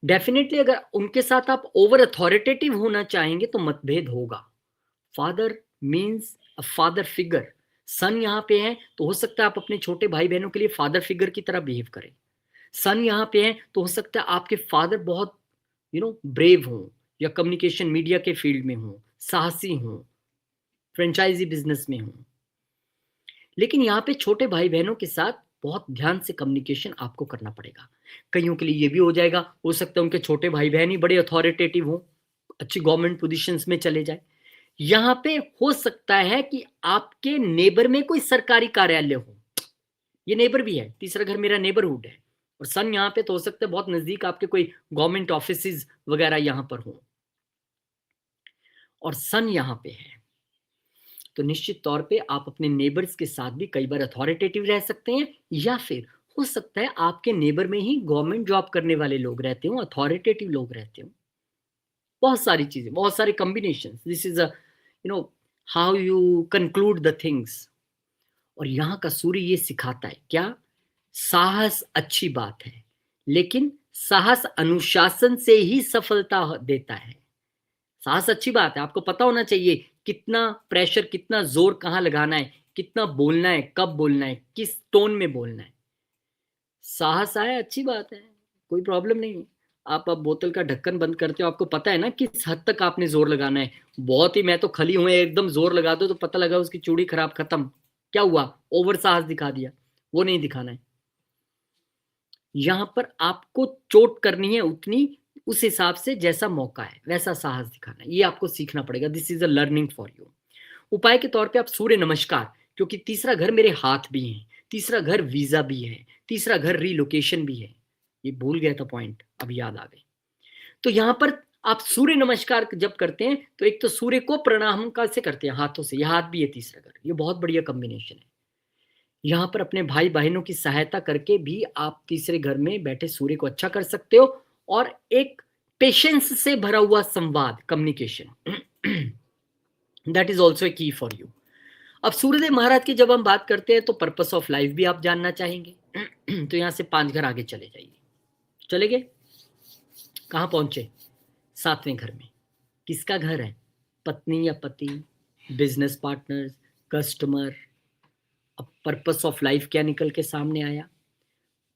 डेफिनेटली अगर उनके साथ आप ओवर अथॉरिटेटिव होना चाहेंगे तो मतभेद होगा। Father means a father figure. Sun यहाँ पे है तो हो सकता है आप अपने छोटे भाई बहनों के लिए फादर फिगर की तरह बिहेव करें। सन यहाँ पे है तो हो सकता है आपके फादर बहुत ब्रेव हों, या कम्युनिकेशन मीडिया के फील्ड में हों, साहसी हों, फ्रेंचाइजी बिजनेस में हूँ। लेकिन यहाँ पे छोटे भाई बहनों के साथ बहुत ध्यान से कम्युनिकेशन आपको करना पड़ेगा। कईयों के लिए ये भी हो जाएगा, हो सकता है उनके छोटे भाई बहन ही बड़े अथॉरिटेटिव हों, अच्छी गवर्नमेंट पोजीशंस में चले जाए। यहाँ पे हो सकता है कि आपके नेबर में कोई सरकारी कार्यालय हो, ये नेबर भी है, तीसरा घर मेरा नेबरहुड है, और सन यहाँ पे तो हो सकता है बहुत नजदीक आपके कोई गवर्नमेंट ऑफिस वगैरह यहाँ पर हो, और सन यहाँ पे है, तो निश्चित तौर पे आप अपने नेबर्स के साथ भी कई बार अथॉरिटेटिव रह सकते हैं, या फिर हो सकता है आपके नेबर में ही गवर्नमेंट जॉब करने वाले लोग रहते हो, अथॉरिटेटिव लोग रहते हो। बहुत सारी चीजें, बहुत सारे combination, this is a how you conclude the things. और यहाँ का सूर्य ये सिखाता है क्या? साहस अच्छी बात है, लेकिन साहस अनुशासन से ही सफलता देता है। साहस अच्छी बात है, आपको पता होना चाहिए कितना प्रेशर, कितना जोर कहाँ लगाना है, कितना बोलना है, कब बोलना है, किस टोन में बोलना है। साहस आए अच्छी बात है, कोई प्रॉब्लम नहीं है। आप अब बोतल का ढक्कन बंद करते हो, आपको पता है ना किस हद तक आपने जोर लगाना है। बहुत ही मैं तो खली हुए एकदम जोर लगा दो तो पता लगा उसकी चूड़ी खराब, खत्म, क्या हुआ, ओवर साहस दिखा दिया, वो नहीं दिखाना है। यहां पर आपको चोट करनी है उतनी, उस हिसाब से जैसा मौका है वैसा साहस दिखाना है, ये आपको सीखना पड़ेगा। This is a learning for you. उपाय के तौर पे आप सूर्य नमस्कार, क्योंकि तीसरा घर मेरे हाथ भी है, तीसरा घर वीजा भी है, तीसरा घर रीलोकेशन भी है, ये भूल गया था पॉइंट, अब याद आ गए। तो यहां पर आप सूर्य नमस्कार जब करते हैं तो एक तो सूर्य को प्रणाम कैसे करते हैं, हाथों से, यह हाथ भी है तीसरा घर, ये बहुत बढ़िया कॉम्बिनेशन है। यहाँ पर अपने भाई बहनों की सहायता करके भी आप तीसरे घर में बैठे सूर्य को अच्छा कर सकते हो, और एक पेशेंस से भरा हुआ संवाद, communication, that is also a की फॉर यू। अब सूर्यदेव महाराज की जब हम बात करते हैं तो पर्पस ऑफ लाइफ भी आप जानना चाहेंगे। तो यहां से 5 घर आगे चले जाइए, चले गए, कहां पहुंचे, 7वें घर में। किसका घर है? पत्नी या पति, बिजनेस पार्टनर, कस्टमर। अब पर्पस ऑफ लाइफ क्या निकल के सामने आया?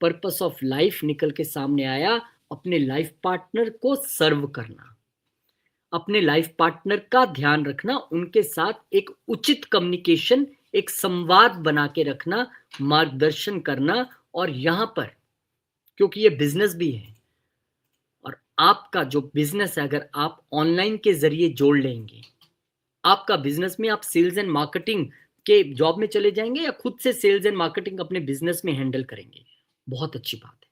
पर्पस ऑफ लाइफ निकल के सामने आया अपने लाइफ पार्टनर को सर्व करना, अपने लाइफ पार्टनर का ध्यान रखना, उनके साथ एक उचित कम्युनिकेशन, एक संवाद बना के रखना, मार्गदर्शन करना। और यहां पर क्योंकि ये बिजनेस भी है, और आपका जो बिजनेस है अगर आप ऑनलाइन के जरिए जोड़ लेंगे, आपका बिजनेस में आप सेल्स एंड मार्केटिंग के जॉब में चले जाएंगे या खुद से सेल्स एंड मार्केटिंग अपने बिजनेस में हैंडल करेंगे, बहुत अच्छी बात है,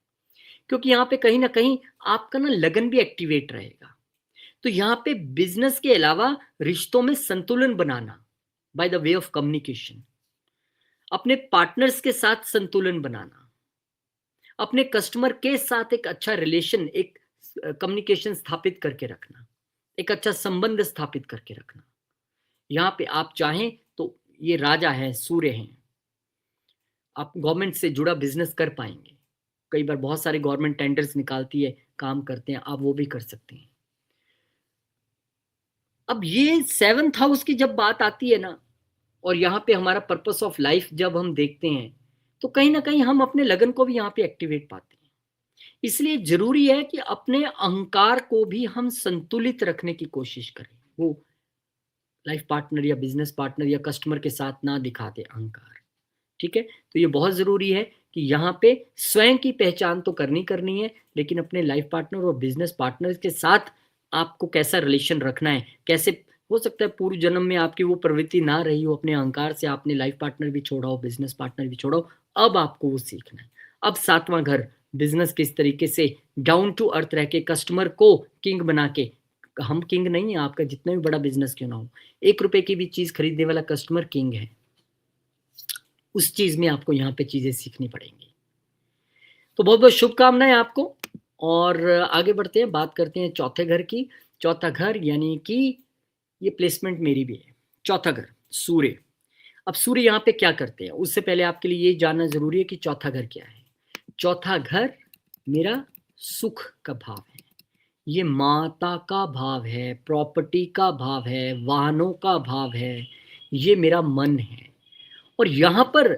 क्योंकि यहाँ पे कहीं ना कहीं आपका ना लगन भी एक्टिवेट रहेगा। तो यहाँ पे बिजनेस के अलावा रिश्तों में संतुलन बनाना by the way of communication, अपने पार्टनर्स के साथ संतुलन बनाना, अपने कस्टमर के साथ एक अच्छा रिलेशन, एक कम्युनिकेशन स्थापित करके रखना, एक अच्छा संबंध स्थापित करके रखना। यहाँ पे आप चाहें तो ये राजा है, सूर्य हैं, आप गवर्नमेंट से जुड़ा बिजनेस कर पाएंगे। कई बार बहुत सारे गवर्नमेंट टेंडर्स निकालती है, काम करते हैं, आप वो भी कर सकते हैं। अब ये 7th हाउस की जब बात आती है ना, और यहाँ पे हमारा पर्पस ऑफ लाइफ जब हम देखते हैं, तो कहीं ना कहीं हम अपने लगन को भी यहाँ पे एक्टिवेट पाते हैं। इसलिए जरूरी है कि अपने अहंकार को भी हम संतुलित रखने की कोशिश करें, वो लाइफ पार्टनर या बिजनेस पार्टनर या कस्टमर के साथ ना दिखाते अहंकार। ठीक है, तो ये बहुत जरूरी है कि यहाँ पे स्वयं की पहचान तो करनी है, लेकिन अपने लाइफ पार्टनर और बिजनेस पार्टनर के साथ आपको कैसा रिलेशन रखना है, कैसे, हो सकता है पूर्व जन्म में आपकी वो प्रवृत्ति ना रही हो, अपने अहंकार से आपने लाइफ पार्टनर भी छोड़ा हो, बिजनेस पार्टनर भी छोड़ा हो, अब आपको वो सीखना है। अब 7वां घर बिजनेस किस तरीके से डाउन टू अर्थ रह के कस्टमर को किंग बना के, हम किंग नहीं है, आपका जितना भी बड़ा बिजनेस क्यों ना हो, 1 रुपए की भी चीज खरीदने वाला कस्टमर किंग है, उस चीज में आपको यहाँ पे चीजें सीखनी पड़ेंगी। तो बहुत बहुत शुभकामनाएं आपको, और आगे बढ़ते हैं, बात करते हैं चौथे घर की। चौथा घर यानी कि ये प्लेसमेंट मेरी भी है, चौथा घर सूर्य। अब सूर्य यहाँ पे क्या करते हैं, उससे पहले आपके लिए ये जानना जरूरी है कि चौथा घर क्या है। चौथा घर मेरा सुख का भाव है, ये माता का भाव है, प्रॉपर्टी का भाव है, वाहनों का भाव है, ये मेरा मन है। और यहाँ पर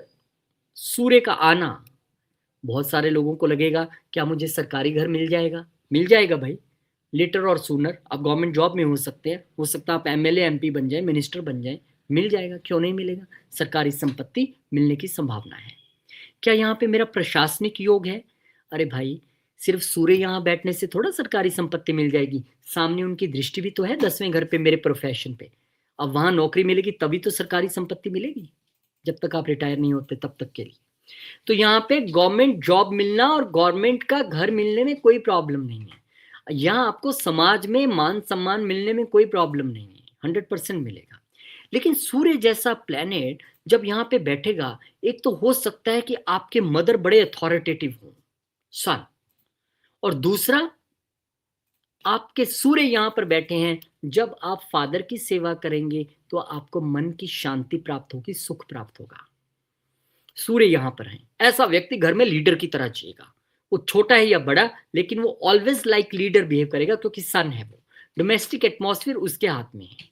सूर्य का आना, बहुत सारे लोगों को लगेगा क्या मुझे सरकारी घर मिल जाएगा? मिल जाएगा भाई, लेटर और सूनर। आप गवर्नमेंट जॉब में हो सकते हैं, हो सकता है आप एमएलए एमपी बन जाए, मिनिस्टर बन जाए, मिल जाएगा, क्यों नहीं मिलेगा? सरकारी संपत्ति मिलने की संभावना है। क्या यहाँ पे मेरा प्रशासनिक योग है? अरे भाई, सिर्फ सूर्य यहाँ बैठने से थोड़ा सरकारी संपत्ति मिल जाएगी, सामने उनकी दृष्टि भी तो है 10वें घर पे, मेरे प्रोफेशन पे। अब वहां नौकरी मिलेगी तभी तो सरकारी संपत्ति मिलेगी, जब तक आप रिटायर नहीं होते तब तक के लिए। तो यहाँ पे गवर्नमेंट जॉब मिलना और गवर्नमेंट का घर मिलने में कोई प्रॉब्लम नहीं है। यहाँ आपको समाज में मान सम्मान मिलने में कोई प्रॉब्लम नहीं है, 100% मिलेगा। लेकिन सूर्य जैसा प्लेनेट जब यहाँ पे बैठेगा, एक तो हो सकता है कि आपके मदर बड़े अथॉरिटेटिव हो, सन, और दूसरा आपके सूर्य यहाँ पर बैठे हैं, जब आप फादर की सेवा करेंगे तो आपको मन की शांति प्राप्त होगी, सुख प्राप्त होगा। सूर्य यहां पर है, ऐसा व्यक्ति घर में लीडर की तरह जिएगा, वो छोटा है या बड़ा, लेकिन वो ऑलवेज लाइक लीडर बिहेव करेगा, क्योंकि सन है, वो डोमेस्टिक एटमॉस्फेयर उसके हाथ में है।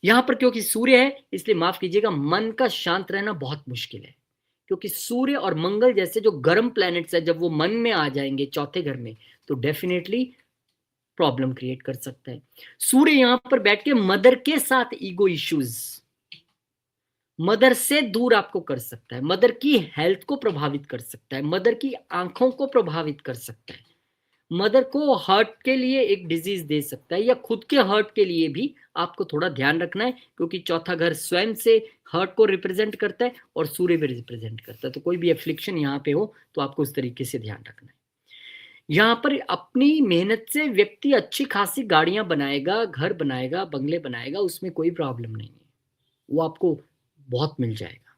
यहां पर क्योंकि सूर्य है, इसलिए माफ कीजिएगा, मन का शांत रहना बहुत मुश्किल है, क्योंकि सूर्य और मंगल जैसे जो गर्म प्लैनेट्स है, जब वो मन में आ जाएंगे चौथे घर में, तो डेफिनेटली प्रॉब्लम क्रिएट कर सकता है। सूर्य यहां पर बैठ के मदर के साथ ईगो इश्यूज, मदर से दूर आपको कर सकता है, मदर की हेल्थ को प्रभावित कर सकता है, मदर की आंखों को प्रभावित कर सकता है, मदर को हर्ट के लिए एक डिजीज दे सकता है, या खुद के हर्ट के लिए भी आपको थोड़ा ध्यान रखना है, क्योंकि चौथा घर स्वयं से हर्ट को रिप्रेजेंट करता है और सूर्य भी रिप्रेजेंट करता है। तो कोई भी एफ्लिक्शन यहाँ पे हो तो आपको उस तरीके से ध्यान रखना है। यहाँ पर अपनी मेहनत से व्यक्ति अच्छी खासी गाड़ियां बनाएगा, घर बनाएगा, बंगले बनाएगा, उसमें कोई प्रॉब्लम नहीं है, वो आपको बहुत मिल जाएगा।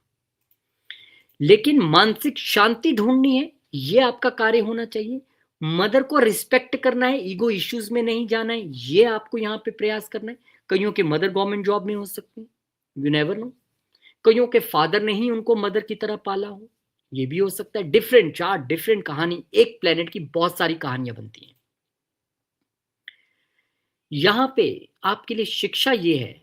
लेकिन मानसिक शांति ढूंढनी है, ये आपका कार्य होना चाहिए। मदर को रिस्पेक्ट करना है, ईगो इश्यूज में नहीं जाना है, ये आपको यहाँ पे प्रयास करना है। कईयों के मदर गवर्नमेंट जॉब में हो सकते हैं, यू नेवर नो। कईयों के फादर ने ही उनको मदर की तरह पाला हो, ये भी हो सकता है। डिफरेंट चार्ट, डिफरेंट कहानी, एक प्लेनेट की बहुत सारी कहानियां बनती हैं। यहां पे आपके लिए शिक्षा ये है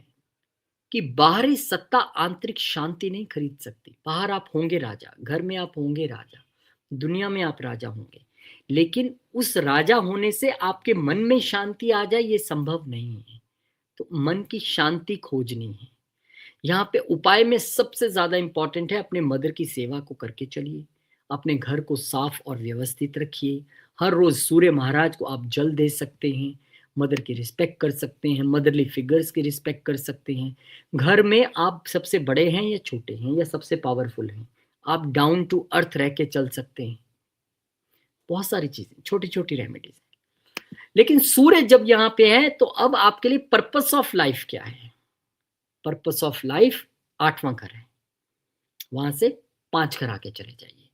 कि बाहरी सत्ता आंतरिक शांति नहीं खरीद सकती। बाहर आप होंगे राजा, घर में आप होंगे राजा, दुनिया में आप राजा होंगे, लेकिन उस राजा होने से आपके मन में शांति आ जाए, ये संभव नहीं है। तो मन की शांति खोजनी है। यहाँ पे उपाय में सबसे ज्यादा इंपॉर्टेंट है, अपने मदर की सेवा को करके चलिए, अपने घर को साफ और व्यवस्थित रखिए। हर रोज सूर्य महाराज को आप जल दे सकते हैं, मदर की रिस्पेक्ट कर सकते हैं, मदरली फिगर्स की रिस्पेक्ट कर सकते हैं। घर में आप सबसे बड़े हैं या छोटे हैं या सबसे पावरफुल हैं, आप डाउन टू अर्थ रह के चल सकते हैं। बहुत सारी चीजें, छोटी छोटी रेमेडीज। लेकिन सूर्य जब यहाँ पे है, तो अब आपके लिए पर्पस ऑफ लाइफ क्या है? पर्पस ऑफ लाइफ 8वां घर है, वहां से 5 घर आके चले जाइए।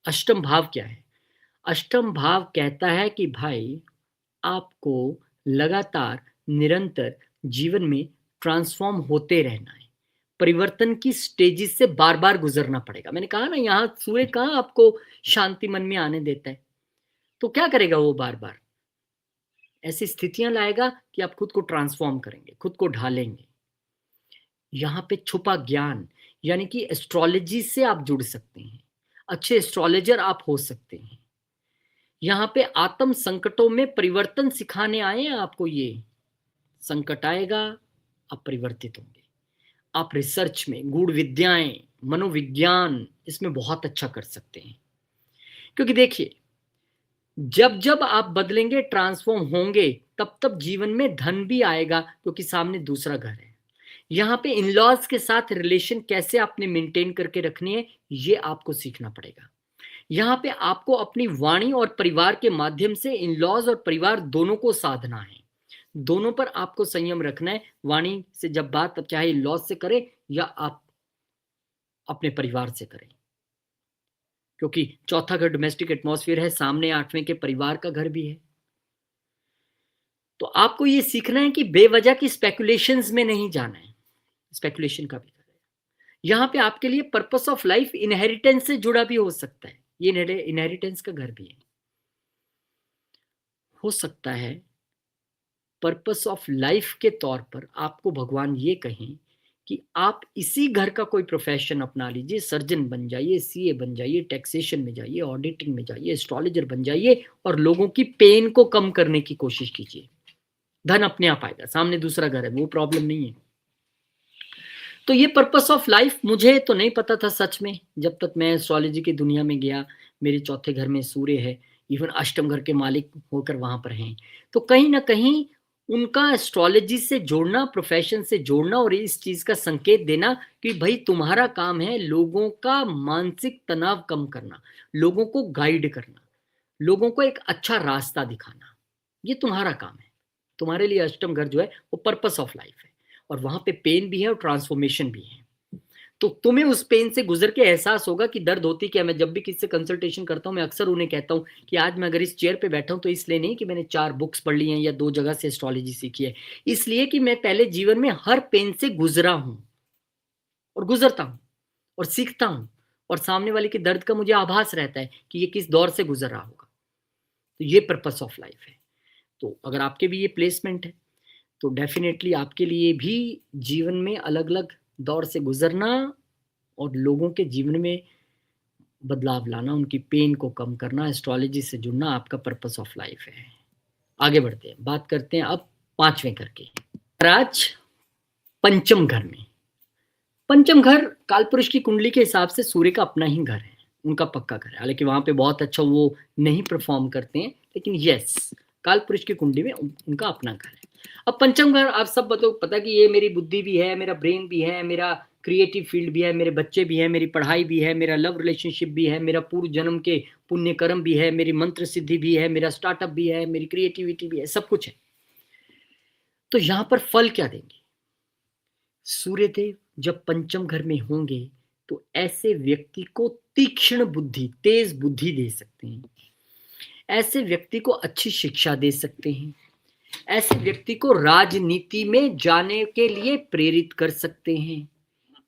अष्टम भाव क्या है? अष्टम भाव कहता है कि भाई, आपको लगातार निरंतर जीवन में ट्रांसफॉर्म होते रहना है, परिवर्तन की स्टेजेस से बार बार गुजरना पड़ेगा। मैंने कहा ना, यहाँ सूर्य कहाँ आपको शांति मन में आने देता है, तो क्या करेगा वो? बार बार ऐसी स्थितियां लाएगा कि आप खुद को ट्रांसफॉर्म करेंगे, खुद को ढालेंगे। यहाँ पे छुपा ज्ञान, यानी कि एस्ट्रोलॉजी से आप जुड़ सकते हैं, अच्छे एस्ट्रोलॉजर आप हो सकते हैं। यहाँ पे आत्म संकटों में परिवर्तन सिखाने आए हैं आपको। ये संकट आएगा, आप परिवर्तित होंगे। आप रिसर्च में, गूढ़ विद्याएं, मनोविज्ञान, इसमें बहुत अच्छा कर सकते हैं। क्योंकि देखिए, जब जब आप बदलेंगे, ट्रांसफॉर्म होंगे, तब तब जीवन में धन भी आएगा, क्योंकि सामने दूसरा घर है। यहाँ पे इन-लॉज के साथ रिलेशन कैसे आपने मेंटेन करके रखनी है, ये आपको सीखना पड़ेगा। यहाँ पे आपको अपनी वाणी और परिवार के माध्यम से इन-लॉज और परिवार दोनों को साधना है। दोनों पर आपको संयम रखना है। वाणी से जब बात, चाहे इन-लॉज से करें या आप अपने परिवार से करें, क्योंकि चौथा घर डोमेस्टिक एटमॉस्फेयर है, सामने 8वें के परिवार का घर भी है। तो आपको ये सीखना है कि बेवजह की स्पेकुलेशंस में नहीं जाना है। स्पेकुलेशन का भी घर है। यहाँ पे आपके लिए पर्पस ऑफ लाइफ इनहेरिटेंस से जुड़ा भी हो सकता है, ये इनहेरिटेंस का घर भी है। हो सकता है पर्पस ऑफ लाइफ के तौर पर आपको भगवान ये कहें कि आप इसी घर का कोई प्रोफेशन अपना लीजिए, सर्जन बन जाइए, सीए बन जाइए, टैक्सेशन में जाइए, ऑडिटिंग में जाइए, एस्ट्रोलॉजर बन जाइए, और लोगों की पेन को कम करने की कोशिश कीजिए। धन अपने आप आएगा, सामने दूसरा घर है, वो प्रॉब्लम नहीं है। तो ये पर्पस ऑफ लाइफ मुझे तो नहीं पता था सच में, जब तक मैं एस्ट्रोलॉजी की दुनिया में गया। मेरे चौथे घर में सूर्य है, इवन अष्टम घर के मालिक होकर वहां पर हैं। तो कहीं ना कहीं उनका एस्ट्रोलॉजी से जोड़ना, प्रोफेशन से जोड़ना और इस चीज का संकेत देना कि भाई तुम्हारा काम है लोगों का मानसिक तनाव कम करना, लोगों को गाइड करना, लोगों को एक अच्छा रास्ता दिखाना, ये तुम्हारा काम है। तुम्हारे लिए अष्टम घर जो है वो पर्पस ऑफ लाइफ है, और वहां पे पेन भी है और ट्रांसफॉर्मेशन भी है। तो तुम्हें उस पेन से गुजर के एहसास होगा कि दर्द होती क्या। मैं जब भी किसी से कंसल्टेशन करता हूं, मैं अक्सर उन्हें कहता हूं कि आज मैं अगर इस चेयर पे बैठा हूं तो इसलिए नहीं कि मैंने 4 बुक्स पढ़ ली हैं या 2 जगह से एस्ट्रोलॉजी सीखी है, इसलिए कि मैं पहले जीवन में हर पेन से गुजरा हूं और गुजरता हूं और सीखता हूं, और सामने वाले के दर्द का मुझे आभास रहता है कि ये किस दौर से गुजर रहा होगा। तो ये पर्पस ऑफ लाइफ है। तो अगर आपके भी ये प्लेसमेंट है तो डेफिनेटली आपके लिए भी जीवन में अलग अलग दौर से गुजरना और लोगों के जीवन में बदलाव लाना, उनकी पेन को कम करना, एस्ट्रोलॉजी से जुड़ना आपका पर्पस ऑफ लाइफ है। आगे बढ़ते हैं, बात करते हैं अब 5वें घर की। राज पंचम घर में, पंचम घर कालपुरुष की कुंडली के हिसाब से सूर्य का अपना ही घर है, उनका पक्का घर है। हालांकि वहां पे बहुत अच्छा वो नहीं परफॉर्म करते हैं, लेकिन यस, कालपुरुष की कुंडली में उनका अपना घर है। अब पंचम घर आप सब बताओ, पता कि ये मेरी बुद्धि भी है, मेरा ब्रेन भी है, मेरा क्रिएटिव फील्ड भी है, मेरे बच्चे भी हैं, मेरी पढ़ाई भी है, मेरा लव रिलेशनशिप भी है, मेरा पूर्व जन्म के पुण्य कर्म भी है, मेरी मंत्र सिद्धि भी है, मेरा स्टार्टअप भी है, मेरी क्रिएटिविटी भी है, सब कुछ है। तो यहां पर फल क्या देंगे सूर्यदेव जब पंचम घर में होंगे? तो ऐसे व्यक्ति को तीक्ष्ण बुद्धि, तेज बुद्धि दे सकते हैं, ऐसे व्यक्ति को अच्छी शिक्षा दे सकते हैं, ऐसे व्यक्ति को राजनीति में जाने के लिए प्रेरित कर सकते हैं,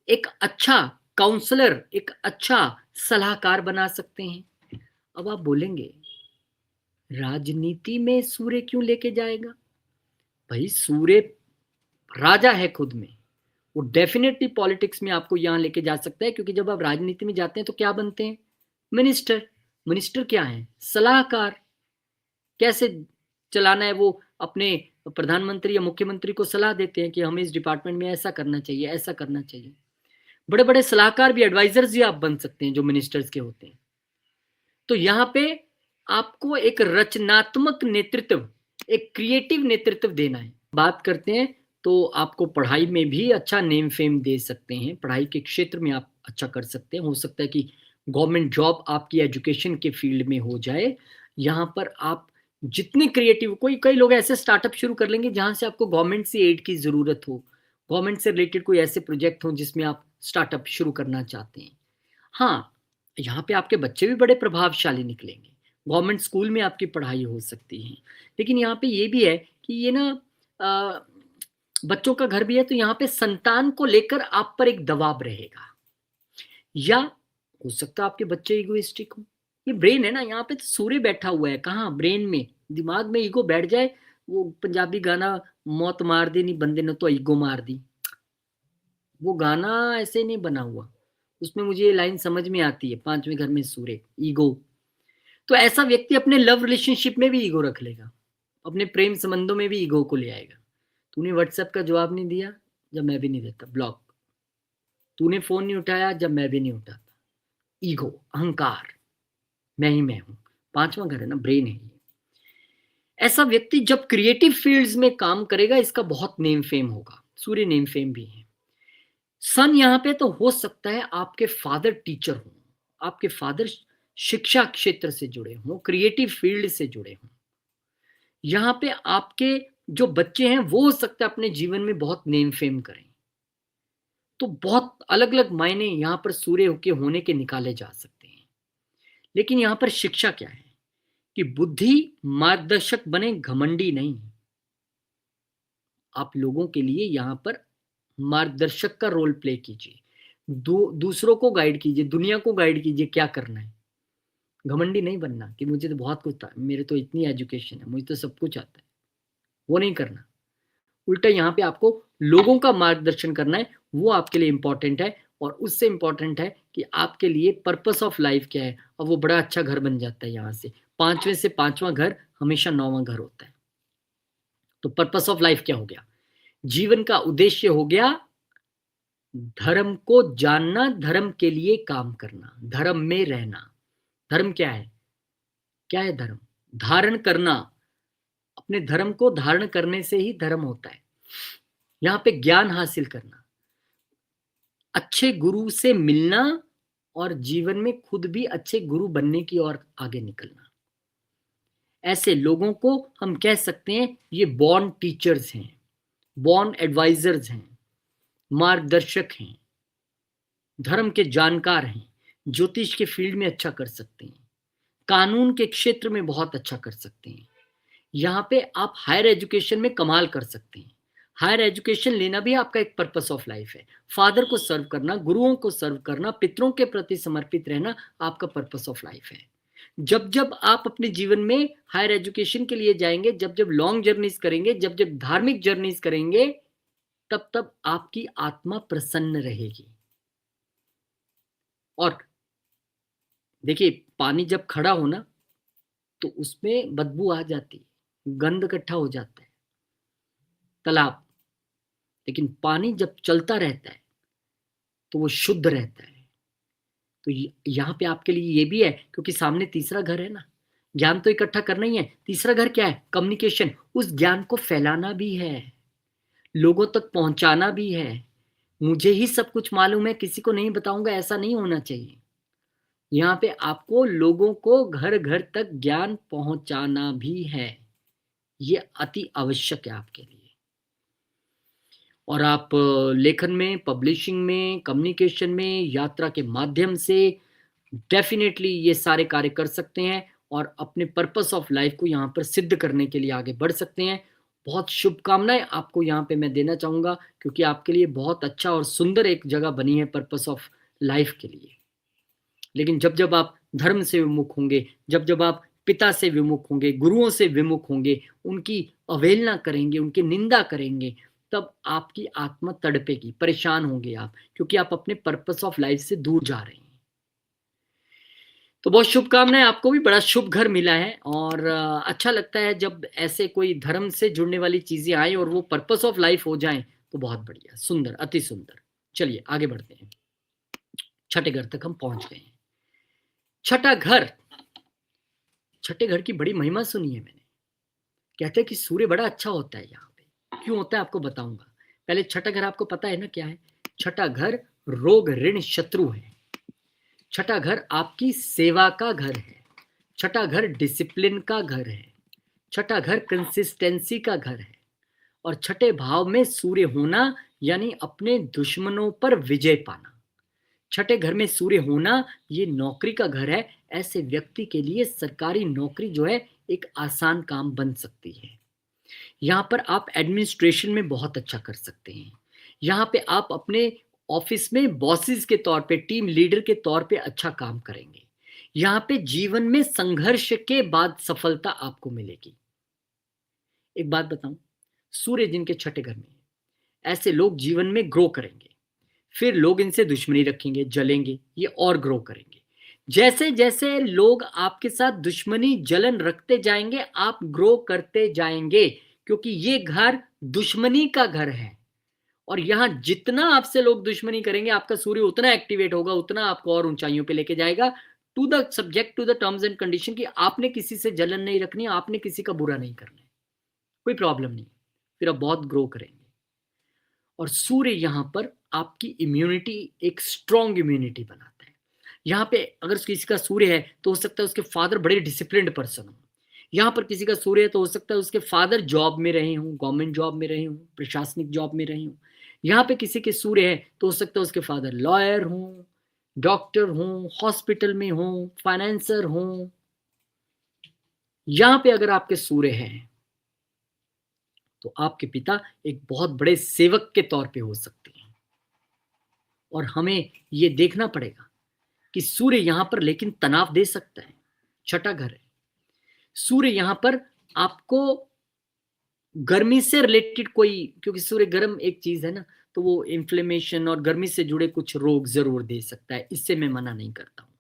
एक अच्छा काउंसलर, एक अच्छा सलाहकार बना सकते हैं। अब आप बोलेंगे राजनीति में सूर्य क्यों लेके जाएगा? भाई सूर्य राजा है खुद में, वो डेफिनेटली पॉलिटिक्स में आपको यहां लेके जा सकता है, क्योंकि जब आप राजनीति में जाते हैं तो क्या बनते हैं? मिनिस्टर। मिनिस्टर क्या है? सलाहकार। कैसे चलाना है वो अपने प्रधानमंत्री या मुख्यमंत्री को सलाह देते हैं कि हमें इस डिपार्टमेंट में ऐसा करना चाहिए, ऐसा करना चाहिए। बड़े बड़े सलाहकार भी, एडवाइजर्स भी आप बन सकते हैं जो मिनिस्टर्स के होते हैं। तो यहाँ पे आपको एक रचनात्मक नेतृत्व, एक क्रिएटिव नेतृत्व देना है। बात करते हैं तो आपको पढ़ाई में भी अच्छा नेम फेम दे सकते हैं, पढ़ाई के क्षेत्र में आप अच्छा कर सकते हैं। हो सकता है कि गवर्नमेंट जॉब आपकी एजुकेशन के फील्ड में हो जाए। यहाँ पर आप जितने क्रिएटिव, कोई कई लोग ऐसे स्टार्टअप शुरू कर लेंगे जहां से आपको गवर्नमेंट से एड की जरूरत हो, गवर्नमेंट से रिलेटेड कोई ऐसे प्रोजेक्ट हो जिसमें आप स्टार्टअप शुरू करना चाहते हैं। हाँ, यहाँ पे आपके बच्चे भी बड़े प्रभावशाली निकलेंगे, गवर्नमेंट स्कूल में आपकी पढ़ाई हो सकती है। लेकिन यहाँ पे ये भी है कि ये ना बच्चों का घर भी है, तो यहाँ पे संतान को लेकर आप पर एक दबाव रहेगा, या हो सकता है आपके बच्चे इगोइस्टिक हो। ये ब्रेन है ना, यहाँ पे तो सूर्य बैठा हुआ है, कहाँ? ब्रेन में। दिमाग में ईगो बैठ जाए, वो पंजाबी गाना मौत मार दी नहीं बंदे ने तो ईगो मार दी, वो गाना ऐसे नहीं बना हुआ, उसमें मुझे ये लाइन समझ में आती है, 5वें घर में सूर्य, ईगो। तो ऐसा व्यक्ति अपने लव रिलेशनशिप में भी ईगो रख लेगा, अपने प्रेम संबंधों में भी ईगो को ले आएगा। तूने व्हाट्सएप का जवाब नहीं दिया, जब मैं भी नहीं देता, ब्लॉक। तूने फोन नहीं उठाया, जब मैं भी नहीं उठाता, ईगो, अहंकार, मैं ही मैं हूं। 5वां घर है ना, ब्रेन है ये। ऐसा व्यक्ति जब क्रिएटिव फील्ड्स में काम करेगा, इसका बहुत नेम फेम होगा। सूर्य नेम फेम भी है। सन यहाँ पे तो हो सकता है आपके फादर टीचर हों, आपके फादर शिक्षा क्षेत्र से जुड़े हों, क्रिएटिव फील्ड से जुड़े हों। यहाँ पे आपके जो बच्चे हैं वो हो सकता है अपने जीवन में बहुत नेम फेम करें। तो बहुत अलग अलग मायने यहाँ पर सूर्य के होने के निकाले जा सकते हैं। लेकिन यहाँ पर शिक्षा क्या है कि बुद्धि मार्गदर्शक बने, घमंडी नहीं। आप लोगों के लिए यहाँ पर मार्गदर्शक का रोल प्ले कीजिए, दूसरों को गाइड कीजिए, दुनिया को गाइड कीजिए क्या करना है। घमंडी नहीं बनना कि मुझे तो बहुत कुछ था, मेरे तो इतनी एजुकेशन है, मुझे तो सब कुछ आता है, वो नहीं करना। उल्टा यहाँ पे आपको लोगों का मार्गदर्शन करना है, वो आपके लिए इंपॉर्टेंट है। और उससे इंपॉर्टेंट है कि आपके लिए पर्पस ऑफ लाइफ क्या है, और वो बड़ा अच्छा घर बन जाता है। यहाँ से 5वें से 5वां घर हमेशा 9वां घर होता है। तो पर्पस ऑफ लाइफ क्या हो गया? जीवन का उद्देश्य हो गया धर्म को जानना, धर्म के लिए काम करना, धर्म में रहना। धर्म क्या है? क्या है धर्म? धारण करना। अपने धर्म को धारण करने से ही धर्म होता है। यहां पे ज्ञान हासिल करना, अच्छे गुरु से मिलना और जीवन में खुद भी अच्छे गुरु बनने की ओर आगे निकलना। ऐसे लोगों को हम कह सकते हैं ये बॉर्न टीचर्स हैं, बॉर्न एडवाइजर्स हैं, मार्गदर्शक हैं, धर्म के जानकार हैं, ज्योतिष के फील्ड में अच्छा कर सकते हैं, कानून के क्षेत्र में बहुत अच्छा कर सकते हैं। यहाँ पे आप हायर एजुकेशन में कमाल कर सकते हैं। हायर एजुकेशन लेना भी आपका एक पर्पस ऑफ लाइफ है। फादर को सर्व करना, गुरुओं को सर्व करना, पितरों के प्रति समर्पित रहना आपका पर्पस ऑफ लाइफ है। जब जब आप अपने जीवन में हायर एजुकेशन के लिए जाएंगे, जब जब लॉन्ग जर्नीज करेंगे, जब जब धार्मिक जर्नीज करेंगे, तब तब आपकी आत्मा प्रसन्न रहेगी। और देखिए, पानी जब खड़ा हो ना तो उसमें बदबू आ जाती है, गंध इकट्ठा हो जाता है, तालाब। लेकिन पानी जब चलता रहता है तो वो शुद्ध रहता है। तो यहाँ पे आपके लिए ये भी है, क्योंकि सामने तीसरा घर है ना। ज्ञान तो इकट्ठा करना ही है, तीसरा घर क्या है? कम्युनिकेशन। उस ज्ञान को फैलाना भी है, लोगों तक पहुंचाना भी है। मुझे ही सब कुछ मालूम है, किसी को नहीं बताऊंगा, ऐसा नहीं होना चाहिए। यहाँ पे आपको लोगों को घर घर तक ज्ञान पहुंचाना भी है। ये अति आवश्यक है आपके लिए। और आप लेखन में, पब्लिशिंग में, कम्युनिकेशन में, यात्रा के माध्यम से डेफिनेटली ये सारे कार्य कर सकते हैं और अपने पर्पस ऑफ लाइफ को यहाँ पर सिद्ध करने के लिए आगे बढ़ सकते हैं। बहुत शुभकामनाएं आपको यहाँ पे मैं देना चाहूंगा, क्योंकि आपके लिए बहुत अच्छा और सुंदर एक जगह बनी है पर्पस ऑफ लाइफ के लिए। लेकिन जब जब आप धर्म से विमुख होंगे, जब जब आप पिता से विमुख होंगे, गुरुओं से विमुख होंगे, उनकी अवहेलना करेंगे, उनकी निंदा करेंगे, तब आपकी आत्मा तड़पेगी, परेशान होंगे आप, क्योंकि आप अपने पर्पस ऑफ लाइफ से दूर जा रहे हैं। तो बहुत शुभकामनाएं, आपको भी बड़ा शुभ घर मिला है। और अच्छा लगता है जब ऐसे कोई धर्म से जुड़ने वाली चीजें आए और वो पर्पस ऑफ लाइफ हो जाएं, तो बहुत बढ़िया, सुंदर, अति सुंदर। चलिए आगे बढ़ते हैं। छठे घर तक हम पहुंच गए हैं। छठा घर, छठे घर की बड़ी महिमा सुनी है मैंने। कहते हैं कि सूर्य बड़ा अच्छा होता है यहाँ पे। क्यों होता है आपको बताऊंगा। पहले छठा घर आपको पता है ना क्या है? छठा घर रोग ऋण शत्रु है। छठा घर आपकी सेवा का घर है। छठा घर डिसिप्लिन का घर है। छठा घर कंसिस्टेंसी का घर है। और छठे भाव में सूर्य होना यानी अपने दुश्मनों पर विजय पाना। छठे घर में सूर्य होना ये नौकरी का घर है। ऐसे व्यक्ति के लिए सरकारी नौकरी जो है एक आसान काम बन सकती है। यहाँ पर आप एडमिनिस्ट्रेशन में बहुत अच्छा कर सकते हैं। यहाँ पे आप अपने ऑफिस में बॉसेस के तौर पे, टीम लीडर के तौर पे अच्छा काम करेंगे। यहाँ पे जीवन में संघर्ष के बाद सफलता आपको मिलेगी। एक बात बताऊं, सूर्य जिनके छठे घर में है, ऐसे लोग जीवन में ग्रो करेंगे। फिर लोग इनसे दुश्मनी रखेंगे, जलेंगे, ये और ग्रो करेंगे। जैसे जैसे लोग आपके साथ दुश्मनी जलन रखते जाएंगे, आप ग्रो करते जाएंगे, क्योंकि ये घर दुश्मनी का घर है। और यहां जितना आपसे लोग दुश्मनी करेंगे, आपका सूर्य उतना एक्टिवेट होगा, उतना आपको और ऊंचाइयों पे लेके जाएगा। To the subject, to the terms and condition कि आपने किसी से जलन नहीं रखनी, आपने किसी का बुरा नहीं करना है, कोई प्रॉब्लम नहीं। फिर आप बहुत ग्रो करेंगे। और सूर्य यहां पर आपकी इम्यूनिटी, एक स्ट्रॉन्ग इम्यूनिटी बनाता है। यहाँ पे अगर किसी का सूर्य है तो हो सकता है उसके फादर बड़े डिसिप्लिन्ड पर्सन हो। यहाँ पर किसी का सूर्य है तो हो सकता है उसके फादर जॉब में रहे हों, गवर्नमेंट जॉब में रहे हों, प्रशासनिक जॉब में रहे हों। यहाँ पे किसी के सूर्य है तो हो सकता है उसके फादर लॉयर हों, डॉक्टर हों, हॉस्पिटल में हों, फाइनेंसर हों। यहाँ पे अगर आपके सूर्य हैं तो आपके पिता एक बहुत बड़े सेवक के तौर पे हो सकते हैं। और हमें ये देखना पड़ेगा कि सूर्य यहां पर लेकिन तनाव दे सकता है। छठा घर है, सूर्य यहां पर आपको गर्मी से रिलेटेड कोई, क्योंकि सूर्य गर्म एक चीज है ना, तो वो इन्फ्लेमेशन और गर्मी से जुड़े कुछ रोग जरूर दे सकता है। इससे मैं मना नहीं करता हूँ।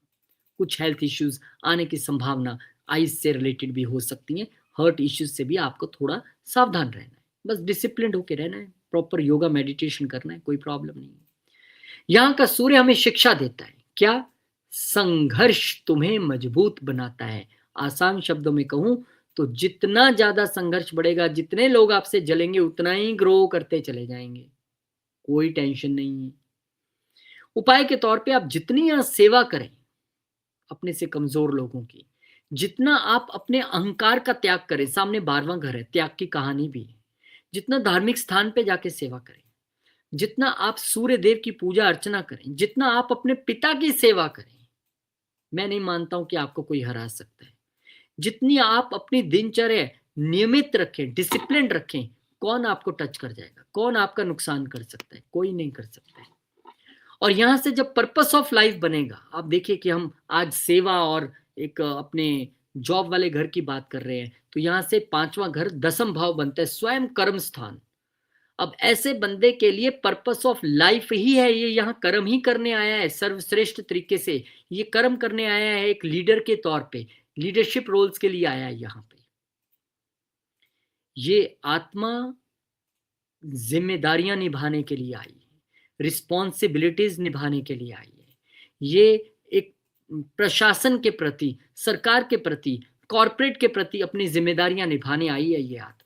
कुछ हेल्थ इश्यूज आने की संभावना आइस से रिलेटेड भी हो सकती है। हार्ट इश्यूज से भी आपको थोड़ा सावधान रहना है। बस डिसिप्लिन होकर रहना है, प्रॉपर योगा मेडिटेशन करना है, कोई प्रॉब्लम नहीं है। यहां का सूर्य हमें शिक्षा देता है क्या? संघर्ष तुम्हें मजबूत बनाता है। आसान शब्दों में कहूं तो जितना ज्यादा संघर्ष बढ़ेगा, जितने लोग आपसे जलेंगे, उतना ही ग्रो करते चले जाएंगे। कोई टेंशन नहीं है। उपाय के तौर पे आप जितनी यहाँ सेवा करें अपने से कमजोर लोगों की, जितना आप अपने अहंकार का त्याग करें, सामने 12वां घर है, त्याग की कहानी भी है, जितना धार्मिक स्थान पे जाके सेवा करें, जितना आप सूर्य देव की पूजा अर्चना करें, जितना आप अपने पिता की सेवा करें, मैं नहीं मानता हूं कि आपको कोई हरा सकता है। जितनी आप अपनी दिनचर्या नियमित रखें, डिसिप्लिन रखें, कौन आपको टच कर जाएगा? कौन आपका नुकसान कर सकता है? कोई नहीं कर सकता है। और यहां से जब पर्पस ऑफ लाइफ बनेगा, आप देखिए कि हम आज सेवा और एक अपने जॉब वाले घर की बात कर रहे हैं, तो यहां से 5वां घर 10म भाव बनता है, स्वयं कर्म स्थान। अब ऐसे बंदे के लिए पर्पस ऑफ लाइफ ही है, ये यहाँ कर्म ही करने आया है सर्वश्रेष्ठ तरीके से। ये कर्म करने आया है एक लीडर के तौर पे, लीडरशिप रोल्स के लिए आया है यहाँ पे। ये आत्मा जिम्मेदारियां निभाने के लिए आई है, रिस्पॉन्सिबिलिटीज निभाने के लिए आई है। ये एक प्रशासन के प्रति, सरकार के प्रति, कॉरपोरेट के प्रति अपनी जिम्मेदारियां निभाने आई है ये आत्मा।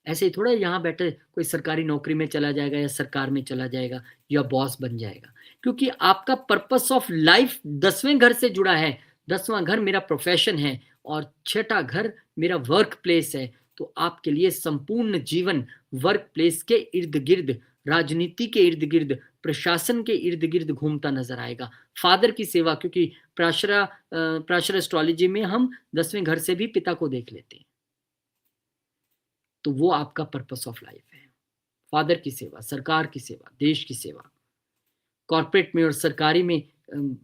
ऐसे ही थोड़ा यहाँ बैठे कोई सरकारी नौकरी में चला जाएगा या सरकार में चला जाएगा या बॉस बन जाएगा, क्योंकि आपका पर्पस ऑफ लाइफ 10वें घर से जुड़ा है। 10वां घर मेरा प्रोफेशन है और 6ठा घर मेरा वर्क प्लेस है। तो आपके लिए संपूर्ण जीवन वर्क प्लेस के इर्द गिर्द, राजनीति के इर्द गिर्द, प्रशासन के इर्द गिर्द घूमता नजर आएगा। फादर की सेवा, क्योंकि प्राशर एस्ट्रोलॉजी में हम 10वें घर से भी पिता को देख लेते हैं, तो वो आपका पर्पस ऑफ लाइफ है। फादर की सेवा, सरकार की सेवा, देश की सेवा, कॉर्पोरेट में और सरकारी में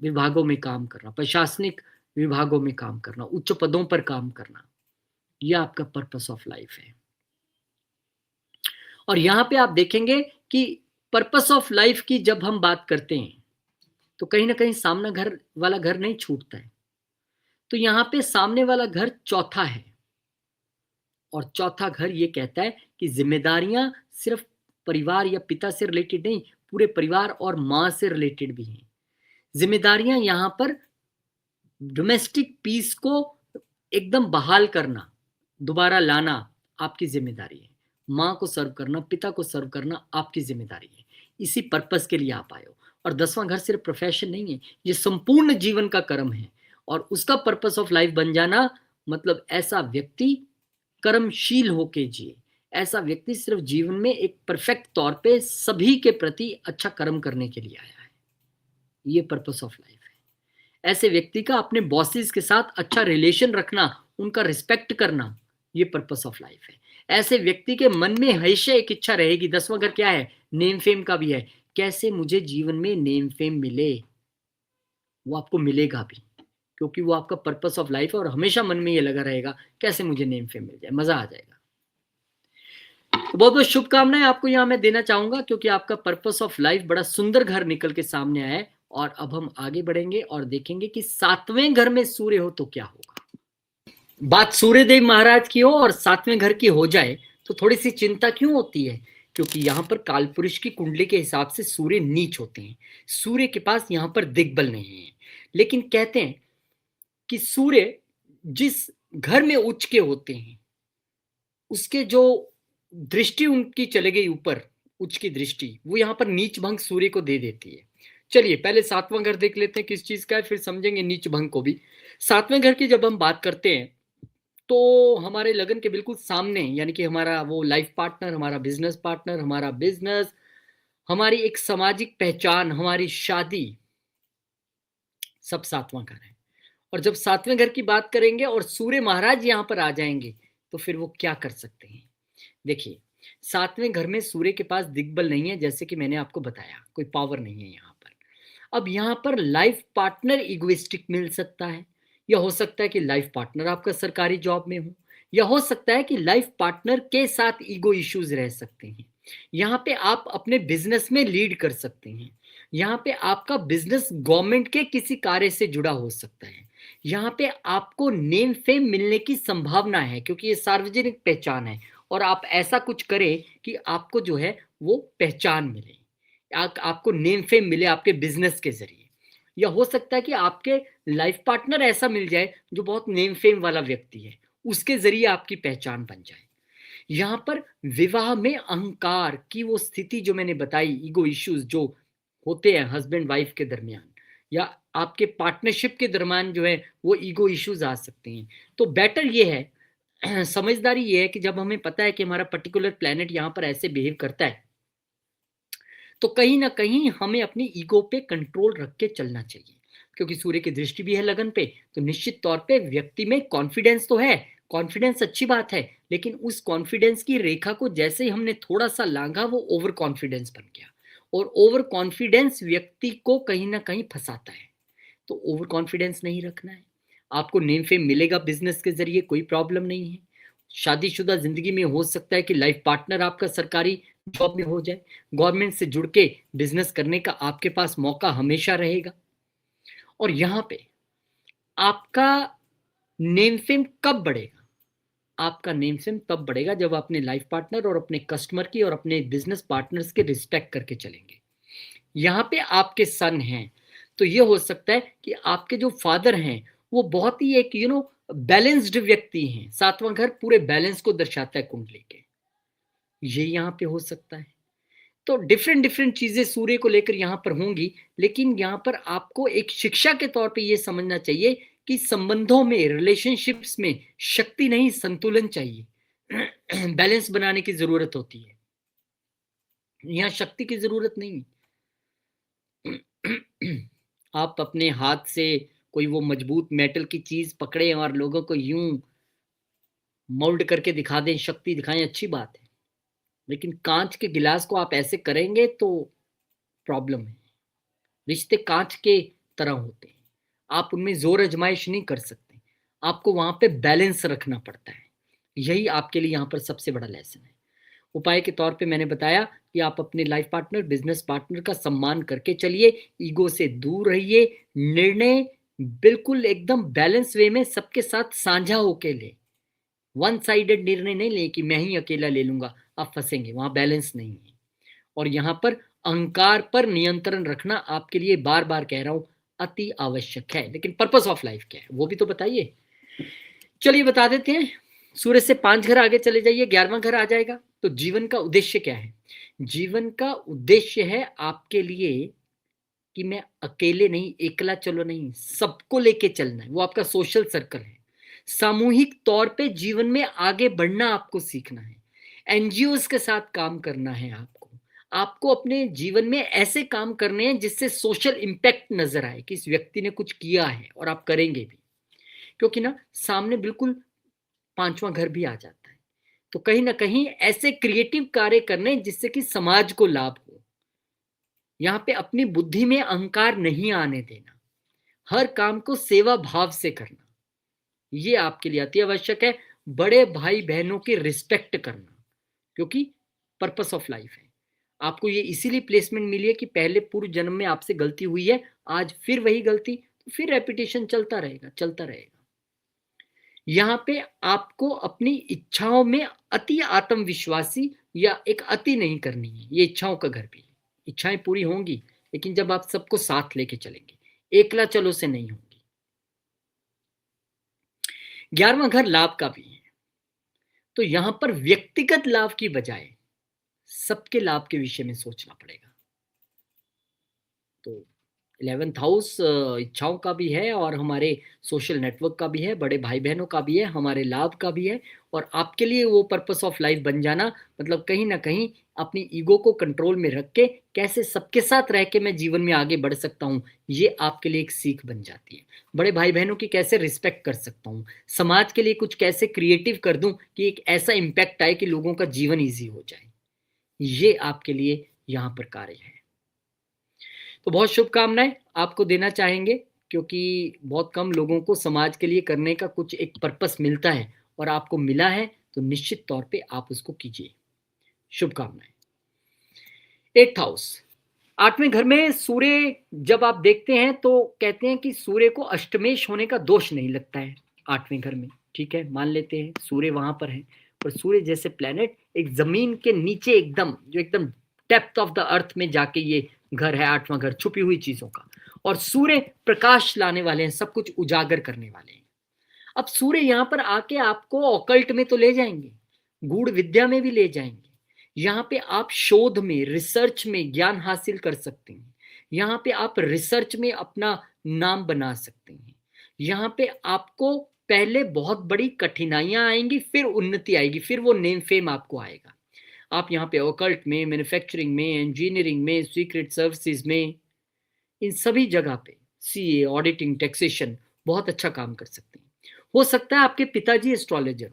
विभागों में काम करना, प्रशासनिक विभागों में काम करना, उच्च पदों पर काम करना, ये आपका पर्पस ऑफ लाइफ है। और यहां पे आप देखेंगे कि पर्पस ऑफ लाइफ की जब हम बात करते हैं तो कहीं ना कहीं सामना घर वाला घर नहीं छूटता है। तो यहां पे सामने वाला घर चौथा है, और चौथा घर ये कहता है कि जिम्मेदारियां सिर्फ परिवार या पिता से रिलेटेड नहीं, पूरे परिवार और मां से रिलेटेड भी हैं। जिम्मेदारियां यहां पर डोमेस्टिक पीस को एकदम बहाल करना, दोबारा लाना आपकी जिम्मेदारी है। मां को सर्व करना, पिता को सर्व करना आपकी जिम्मेदारी है। इसी पर्पस के लिए आप आए हो। और 10वां घर सिर्फ प्रोफेशन नहीं है, ये संपूर्ण जीवन का कर्म है। और उसका पर्पस ऑफ लाइफ बन जाना मतलब ऐसा व्यक्ति कर्मशील होके जिए, ऐसा व्यक्ति सिर्फ जीवन में एक परफेक्ट तौर पे सभी के प्रति अच्छा कर्म करने के लिए आया है। ये पर्पस ऑफ लाइफ है। ऐसे व्यक्ति का अपने बॉसेस के साथ अच्छा रिलेशन रखना, उनका रिस्पेक्ट करना, ये पर्पस ऑफ लाइफ है। ऐसे व्यक्ति के मन में हमेशा एक इच्छा रहेगी। 10वां घर क्या है? नेम फेम का भी है। कैसे मुझे जीवन में नेम फेम मिले, वो आपको मिलेगा भी, क्योंकि वो आपका पर्पस ऑफ लाइफ है। और हमेशा मन में ये लगा रहेगा कैसे मुझे नेम फेम मिल जाए, मजा आ जाएगा। तो बहुत बहुत शुभकामनाएं आपको यहाँ मैं देना चाहूंगा, क्योंकि आपका पर्पस ऑफ लाइफ बड़ा सुंदर घर निकल के सामने आया है। और अब हम आगे बढ़ेंगे और देखेंगे कि 7वें घर में सूर्य हो तो क्या होगा। बात सूर्यदेव महाराज की हो और 7वें घर की हो जाए तो थोड़ी सी चिंता क्यों होती है? क्योंकि यहाँ पर कालपुरुष की कुंडली के हिसाब से सूर्य नीच होते हैं। सूर्य के पास यहाँ पर दिग्बल नहीं है। लेकिन कहते हैं कि सूर्य जिस घर में उच्च के होते हैं, उसके जो दृष्टि उनकी चले गई ऊपर, उच्च की दृष्टि, वो यहाँ पर नीच भंग सूर्य को दे देती है। चलिए पहले 7वां घर देख लेते हैं किस चीज का है, फिर समझेंगे नीच भंग को भी। 7वें घर की जब हम बात करते हैं तो हमारे लगन के बिल्कुल सामने, यानी कि हमारा वो लाइफ पार्टनर, हमारा बिजनेस पार्टनर, हमारा बिजनेस, हमारी एक सामाजिक पहचान, हमारी शादी, सब 7वां घर है। और जब 7वें घर की बात करेंगे और सूर्य महाराज यहाँ पर आ जाएंगे तो फिर वो क्या कर सकते हैं? देखिए 7वें घर में सूर्य के पास दिग्बल नहीं है, जैसे कि मैंने आपको बताया, कोई पावर नहीं है यहाँ पर। अब यहाँ पर लाइफ पार्टनर इगोइस्टिक मिल सकता है, या हो सकता है कि लाइफ पार्टनर आपका सरकारी जॉब में हो, या हो सकता है कि लाइफ पार्टनर के साथ ईगो इश्यूज रह सकते हैं। यहाँ पे आप अपने बिजनेस में लीड कर सकते हैं। यहाँ पे आपका बिजनेस गवर्नमेंट के किसी कार्य से जुड़ा हो सकता है। यहाँ पे आपको नेम फेम मिलने की संभावना है, क्योंकि ये सार्वजनिक पहचान है और आप ऐसा कुछ करें कि आपको जो है वो पहचान मिले। आपको नेम फेम मिले आपके बिजनेस के जरिए, या हो सकता है कि आपके लाइफ पार्टनर ऐसा मिल जाए जो बहुत नेम फेम वाला व्यक्ति है, उसके जरिए आपकी पहचान बन जाए। यहाँ पर विवाह में अहंकार की वो स्थिति जो मैंने बताई, ईगो इश्यूज जो होते हैं हस्बैंड वाइफ के दरमियान या आपके पार्टनरशिप के दरमियान जो है वो ईगो इश्यूज आ सकते हैं। तो बेटर ये है, समझदारी ये है कि जब हमें पता है कि हमारा पर्टिकुलर प्लेनेट यहाँ पर ऐसे बिहेव करता है, तो कहीं ना कहीं हमें अपनी ईगो पे कंट्रोल रख के चलना चाहिए, क्योंकि सूर्य की दृष्टि भी है लगन पे। तो निश्चित तौर पे व्यक्ति में कॉन्फिडेंस तो है, कॉन्फिडेंस अच्छी बात है, लेकिन उस कॉन्फिडेंस की रेखा को जैसे ही हमने थोड़ा सा लांघा वो ओवर कॉन्फिडेंस बन गया, और ओवर कॉन्फिडेंस व्यक्ति को कहीं ना कहीं फंसाता है। तो ओवर कॉन्फिडेंस नहीं रखना है। आपको नेम फेम मिलेगा बिजनेस के जरिए, कोई प्रॉब्लम नहीं है। शादीशुदा जिंदगी में हो सकता है कि लाइफ पार्टनर आपका सरकारी जॉब में हो जाए, गवर्नमेंट से जुड़ के बिजनेस करने का आपके पास मौका हमेशा रहेगा। और यहाँ पे आपका नेम फेम कब बढ़ेगा? आपका नेम फेम तब बढ़ेगा जब अपने लाइफ पार्टनर और अपने कस्टमर की और अपने बिजनेस पार्टनर्स के रिस्पेक्ट करके चलेंगे। यहाँ पे आपके सन हैं, तो ये हो सकता है कि आपके जो फादर हैं वो बहुत ही एक बैलेंस्ड व्यक्ति हैं। सातवां घर पूरे बैलेंस को दर्शाता है कुंडली के, ये यहाँ पे हो सकता है। तो डिफरेंट डिफरेंट चीजें सूर्य को लेकर यहाँ पर होंगी, लेकिन यहाँ पर आपको एक शिक्षा के तौर पे ये समझना चाहिए कि संबंधों में, रिलेशनशिप्स में शक्ति नहीं संतुलन चाहिए। बैलेंस बनाने की जरूरत होती है, यहाँ शक्ति की जरूरत नहीं। आप अपने हाथ से कोई वो मजबूत मेटल की चीज पकड़े और लोगों को यूं मोल्ड करके दिखा दें, शक्ति दिखाएं, अच्छी बात है, लेकिन कांच के गिलास को आप ऐसे करेंगे तो प्रॉब्लम है। रिश्ते कांच के तरह होते हैं, आप उनमें जोर आजमाइश नहीं कर सकते, आपको वहां पे बैलेंस रखना पड़ता है। यही आपके लिए यहाँ पर सबसे बड़ा लेसन है। उपाय के तौर पे मैंने बताया कि आप अपने लाइफ पार्टनर, बिजनेस पार्टनर का सम्मान करके चलिए, ईगो से दूर रहिए, निर्णय बिल्कुल एकदम बैलेंस वे में सबके साथ साझा होके ले। वन साइडेड निर्णय नहीं ले कि मैं ही अकेला ले लूंगा, आप फंसेंगे, वहां बैलेंस नहीं है। और यहां पर अहंकार पर नियंत्रण रखना आपके लिए, बार बार कह रहा हूं, अति आवश्यक है। लेकिन पर्पस ऑफ लाइफ क्या है वो भी तो बताइए। चलिए बता देते हैं। सूर्य से 5 घर आगे चले जाइए, 11वां घर आ जाएगा। तो जीवन का उद्देश्य क्या है? जीवन का उद्देश्य है आपके लिए कि मैं अकेले नहीं, एकला चलो नहीं, सबको लेके चलना है। वो आपका सोशल सर्कल है। सामूहिक तौर पे जीवन में आगे बढ़ना आपको सीखना है। एनजीओस के साथ काम करना है आपको। आपको अपने जीवन में ऐसे काम करने हैं जिससे सोशल इंपैक्ट नजर आए कि इस व्यक्ति ने कुछ किया है, और आप करेंगे भी, क्योंकि ना सामने बिल्कुल 5वां घर भी आ जाता है। तो कहीं ना कहीं ऐसे क्रिएटिव कार्य करने जिससे कि समाज को लाभ हो। यहाँ पे अपनी बुद्धि में अहंकार नहीं आने देना, हर काम को सेवा भाव से करना, ये आपके लिए अति आवश्यक है। बड़े भाई बहनों की रिस्पेक्ट करना, क्योंकि पर्पस ऑफ लाइफ है। आपको ये इसीलिए प्लेसमेंट मिली है कि पहले पूर्व जन्म में आपसे गलती हुई है, आज फिर वही गलती, तो फिर रेपिटेशन चलता रहेगा, चलता रहेगा। यहाँ पे आपको अपनी इच्छाओं में अति आत्मविश्वासी या एक अति नहीं करनी है। ये इच्छाओं का घर भी है, इच्छाएं पूरी होंगी, लेकिन जब आप सबको साथ लेके चलेंगे, एकला चलो से नहीं होंगी। 11वां घर लाभ का भी है, तो यहां पर व्यक्तिगत लाभ की बजाय सबके लाभ के विषय में सोचना पड़ेगा। तो 11th हाउस इच्छाओं का भी है, और हमारे सोशल नेटवर्क का भी है, बड़े भाई बहनों का भी है, हमारे लाभ का भी है। और आपके लिए वो पर्पस ऑफ लाइफ बन जाना मतलब कहीं ना कहीं अपनी ईगो को कंट्रोल में रख के कैसे सबके साथ रह के मैं जीवन में आगे बढ़ सकता हूँ, ये आपके लिए एक सीख बन जाती है। बड़े भाई बहनों की कैसे रिस्पेक्ट कर सकता हूँ, समाज के लिए कुछ कैसे क्रिएटिव कर दूं कि एक ऐसा इम्पैक्ट आए कि लोगों का जीवन ईजी हो जाए, ये आपके लिए यहाँ पर कार्य है। तो बहुत शुभकामनाएं आपको देना चाहेंगे, क्योंकि बहुत कम लोगों को समाज के लिए करने का कुछ एक पर्पस मिलता है, और आपको मिला है, तो निश्चित तौर पे आप उसको कीजिए। शुभकामनाएं। 8th हाउस, 8वें घर में सूर्य जब आप देखते हैं तो कहते हैं कि सूर्य को अष्टमेश होने का दोष नहीं लगता है 8वें घर में। ठीक है, मान लेते हैं सूर्य वहां पर है, पर सूर्य जैसे प्लेनेट एक जमीन के नीचे एकदम, जो एकदम डेप्थ ऑफ द अर्थ में जाके ये घर है, 8वां घर छुपी हुई चीजों का। और सूर्य प्रकाश लाने वाले हैं, सब कुछ उजागर करने वाले हैं। अब सूर्य यहां पर आके आपको ऑकल्ट में तो ले जाएंगे, गूढ़ विद्या में भी ले जाएंगे। यहाँ पे आप शोध में, रिसर्च में ज्ञान हासिल कर सकते हैं। यहाँ पे आप रिसर्च में अपना नाम बना सकते हैं। यहाँ पे आपको पहले बहुत बड़ी कठिनाइयां आएंगी, फिर उन्नति आएगी, फिर वो नेम फेम आपको आएगा। आप यहाँ पे ऑकल्ट में, मैन्युफैक्चरिंग में, इंजीनियरिंग में, सीक्रेट सर्विसेज में, इन सभी जगह पे सीए, ऑडिटिंग, टैक्सेशन बहुत अच्छा काम कर सकते हैं। हो सकता है आपके पिताजी एस्ट्रोलॉजर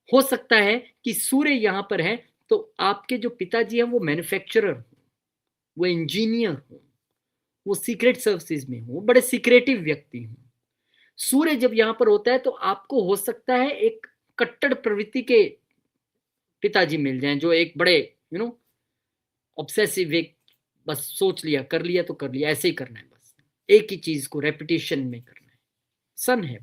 हो सकता है कि सूर्य यहां पर है तो आपके जो पिताजी हैं वो मैन्युफैक्चरर हो, वो इंजीनियर हो, वो सीक्रेट सर्विसेज में हो, बड़े सीक्रेटिव व्यक्ति हो। सूर्य जब यहां पर होता है तो आपको हो सकता है एक कट्टर प्रवृत्ति के पिताजी मिल जाएं, जो एक बड़े ऑब्सेसिव, एक बस सोच लिया, कर लिया तो कर लिया, ऐसे ही करना है, बस एक ही चीज को रेपिटेशन में करना है। सन है।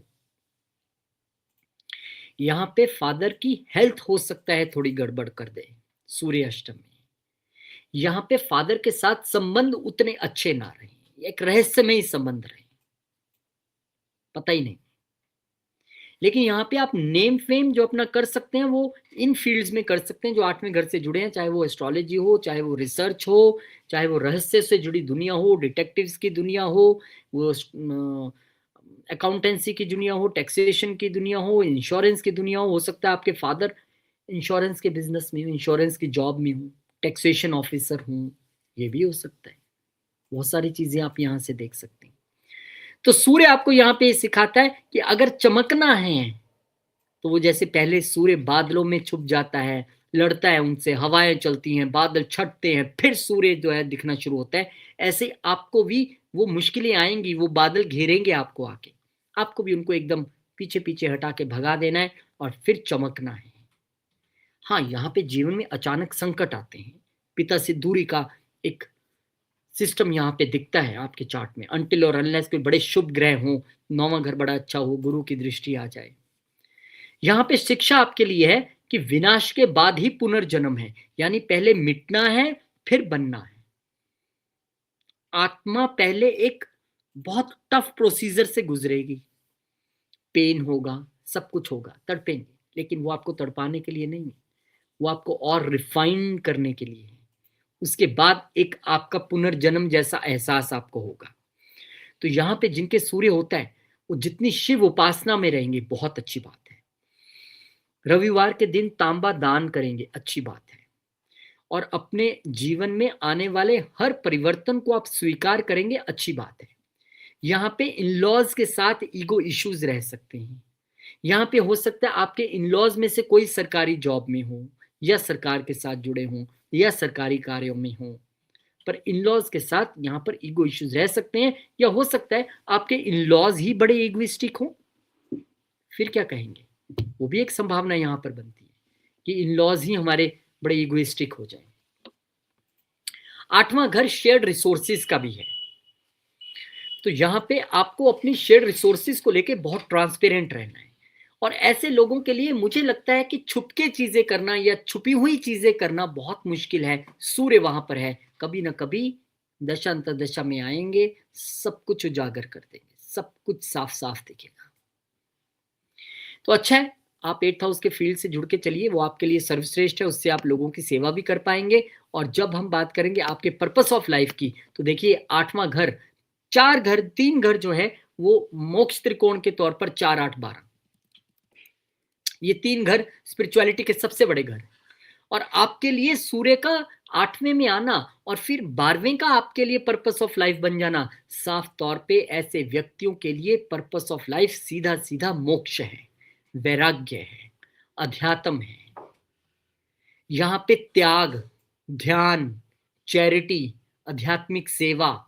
यहाँ पे फादर की हेल्थ हो सकता है थोड़ी गड़बड़ कर दे सूर्य अष्टम में। यहाँ पे फादर के साथ संबंध उतने अच्छे ना रहे, एक रहस्यमयी संबंध रहे, पता ही नहीं। लेकिन यहाँ पे आप नेम फेम जो अपना कर सकते हैं वो इन फील्ड्स में कर सकते हैं जो 8वें घर से जुड़े हैं, चाहे वो एस्ट्रोलॉजी हो, चाहे वो रिसर्च हो, चाहे वो रहस्य से जुड़ी दुनिया हो, डिटेक्टिव्स की दुनिया हो, वो अकाउंटेंसी की दुनिया हो, टैक्सेशन की दुनिया हो, इंश्योरेंस की दुनिया हो सकता है आपके फादर इंश्योरेंस के बिजनेस में हो, इंश्योरेंस की जॉब में हो, टैक्सेशन ऑफिसर हो, ये भी हो सकता है। बहुत सारी चीजें आप यहाँ से देख सकते हैं। तो सूर्य आपको यहाँ पे सिखाता है कि अगर चमकना है तो वो जैसे पहले सूर्य बादलों में छुप जाता है, लड़ता है उनसे, हवाएं चलती हैं, बादल छटते हैं, फिर सूर्य जो है दिखना शुरू होता है, ऐसे आपको भी वो मुश्किलें आएंगी, वो बादल घेरेंगे आपको आके, आपको भी उनको एकदम पीछे पीछे हटा के भगा देना है और फिर चमकना है। हाँ, यहाँ पे जीवन में अचानक संकट आते हैं, पिता से दूरी का एक सिस्टम यहाँ पे दिखता है आपके चार्ट में, अनटिल और अनलेस कोई बड़े शुभ ग्रह हो, 9वां घर बड़ा अच्छा हो, गुरु की दृष्टि आ जाए। यहाँ पे शिक्षा आपके लिए है कि विनाश के बाद ही पुनर्जन्म है, यानी पहले मिटना है फिर बनना है। आत्मा पहले एक बहुत टफ प्रोसीजर से गुजरेगी, पेन होगा, सब कुछ होगा, तड़पेंगे, लेकिन वो आपको तड़पाने के लिए नहीं है, वो आपको और रिफाइन करने के लिए है। उसके बाद एक आपका पुनर्जन्म जैसा एहसास आपको होगा। तो यहाँ पे जिनके सूर्य होता है वो जितनी शिव उपासना में रहेंगे बहुत अच्छी बात है। रविवार के दिन तांबा दान करेंगे, अच्छी बात है। और अपने जीवन में आने वाले हर परिवर्तन को आप स्वीकार करेंगे, अच्छी बात है। यहाँ पे इन-लॉज के साथ ईगो इश्यूज रह सकते हैं। यहाँ पे हो सकता है आपके इन-लॉज में से कोई सरकारी जॉब में हो, या सरकार के साथ जुड़े हों, या सरकारी कार्यों में हो, पर इन-लॉज के साथ यहाँ पर ईगो इश्यूज रह सकते हैं। या हो सकता है आपके इन-लॉज ही बड़े इगोइस्टिक हो, फिर क्या कहेंगे, वो भी एक संभावना यहाँ पर बनती है कि इन-लॉज ही हमारे बड़े इगोइस्टिक हो जाए। 8वां घर शेयर्ड रिसोर्सेज का भी है, तो यहाँ पे आपको अपनी शेयर्ड रिसोर्सेज को लेके बहुत ट्रांसपेरेंट रहना है। और ऐसे लोगों के लिए मुझे लगता है कि छुपके चीजें करना या छुपी हुई चीजें करना बहुत मुश्किल है। सूर्य वहां पर है, कभी ना कभी दशा अंतरदशा में आएंगे, सब कुछ उजागर कर देंगे, सब कुछ साफ साफ दिखेगा। तो अच्छा है, आप 8th हाउस के फील्ड से जुड़ के चलिए, वो आपके लिए सर्वश्रेष्ठ है, उससे आप लोगों की सेवा भी कर पाएंगे। और जब हम बात करेंगे आपके पर्पस ऑफ लाइफ की, तो देखिए 8वां घर, 4 घर, 3 घर जो है वो मोक्ष त्रिकोण के तौर पर 4, 8, 12, ये 3 घर स्पिरिचुअलिटी के सबसे बड़े घर। और आपके लिए सूर्य का 8वें में आना और फिर 12वें का आपके लिए पर्पस ऑफ लाइफ बन जाना, साफ तौर पे ऐसे व्यक्तियों के लिए पर्पस ऑफ लाइफ सीधा सीधा मोक्ष है, वैराग्य है, अध्यात्म है। यहाँ पे त्याग, ध्यान, चैरिटी, आध्यात्मिक सेवा,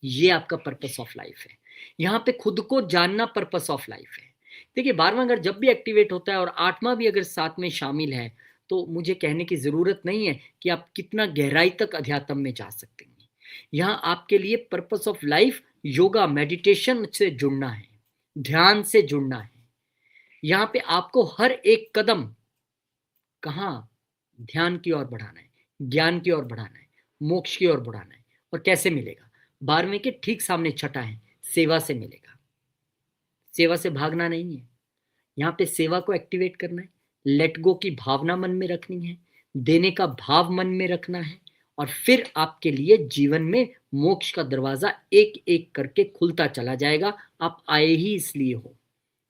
ये आपका पर्पस ऑफ लाइफ है। यहाँ पे खुद को जानना पर्पस ऑफ लाइफ है। देखिए 12वां घर जब भी एक्टिवेट होता है और 8वां भी अगर साथ में शामिल है, तो मुझे कहने की जरूरत नहीं है कि आप कितना गहराई तक अध्यात्म में जा सकते हैं। यहाँ आपके लिए purpose of life yoga, meditation से जुड़ना है, ध्यान से जुड़ना है। यहाँ पे आपको हर एक कदम कहाँ ध्यान की ओर बढ़ाना है, ज्ञान की ओर बढ़ाना है, मोक्ष की ओर बढ़ाना है। और कैसे मिलेगा? 12वें के ठीक सामने छठा है, सेवा से मिलेगा। सेवा से भागना नहीं है, यहाँ पे सेवा को एक्टिवेट करना है, लेट गो की भावना मन में रखनी है, देने का भाव मन में रखना है, और फिर आपके लिए जीवन में मोक्ष का दरवाजा एक एक करके खुलता चला जाएगा। आप आए ही इसलिए हो।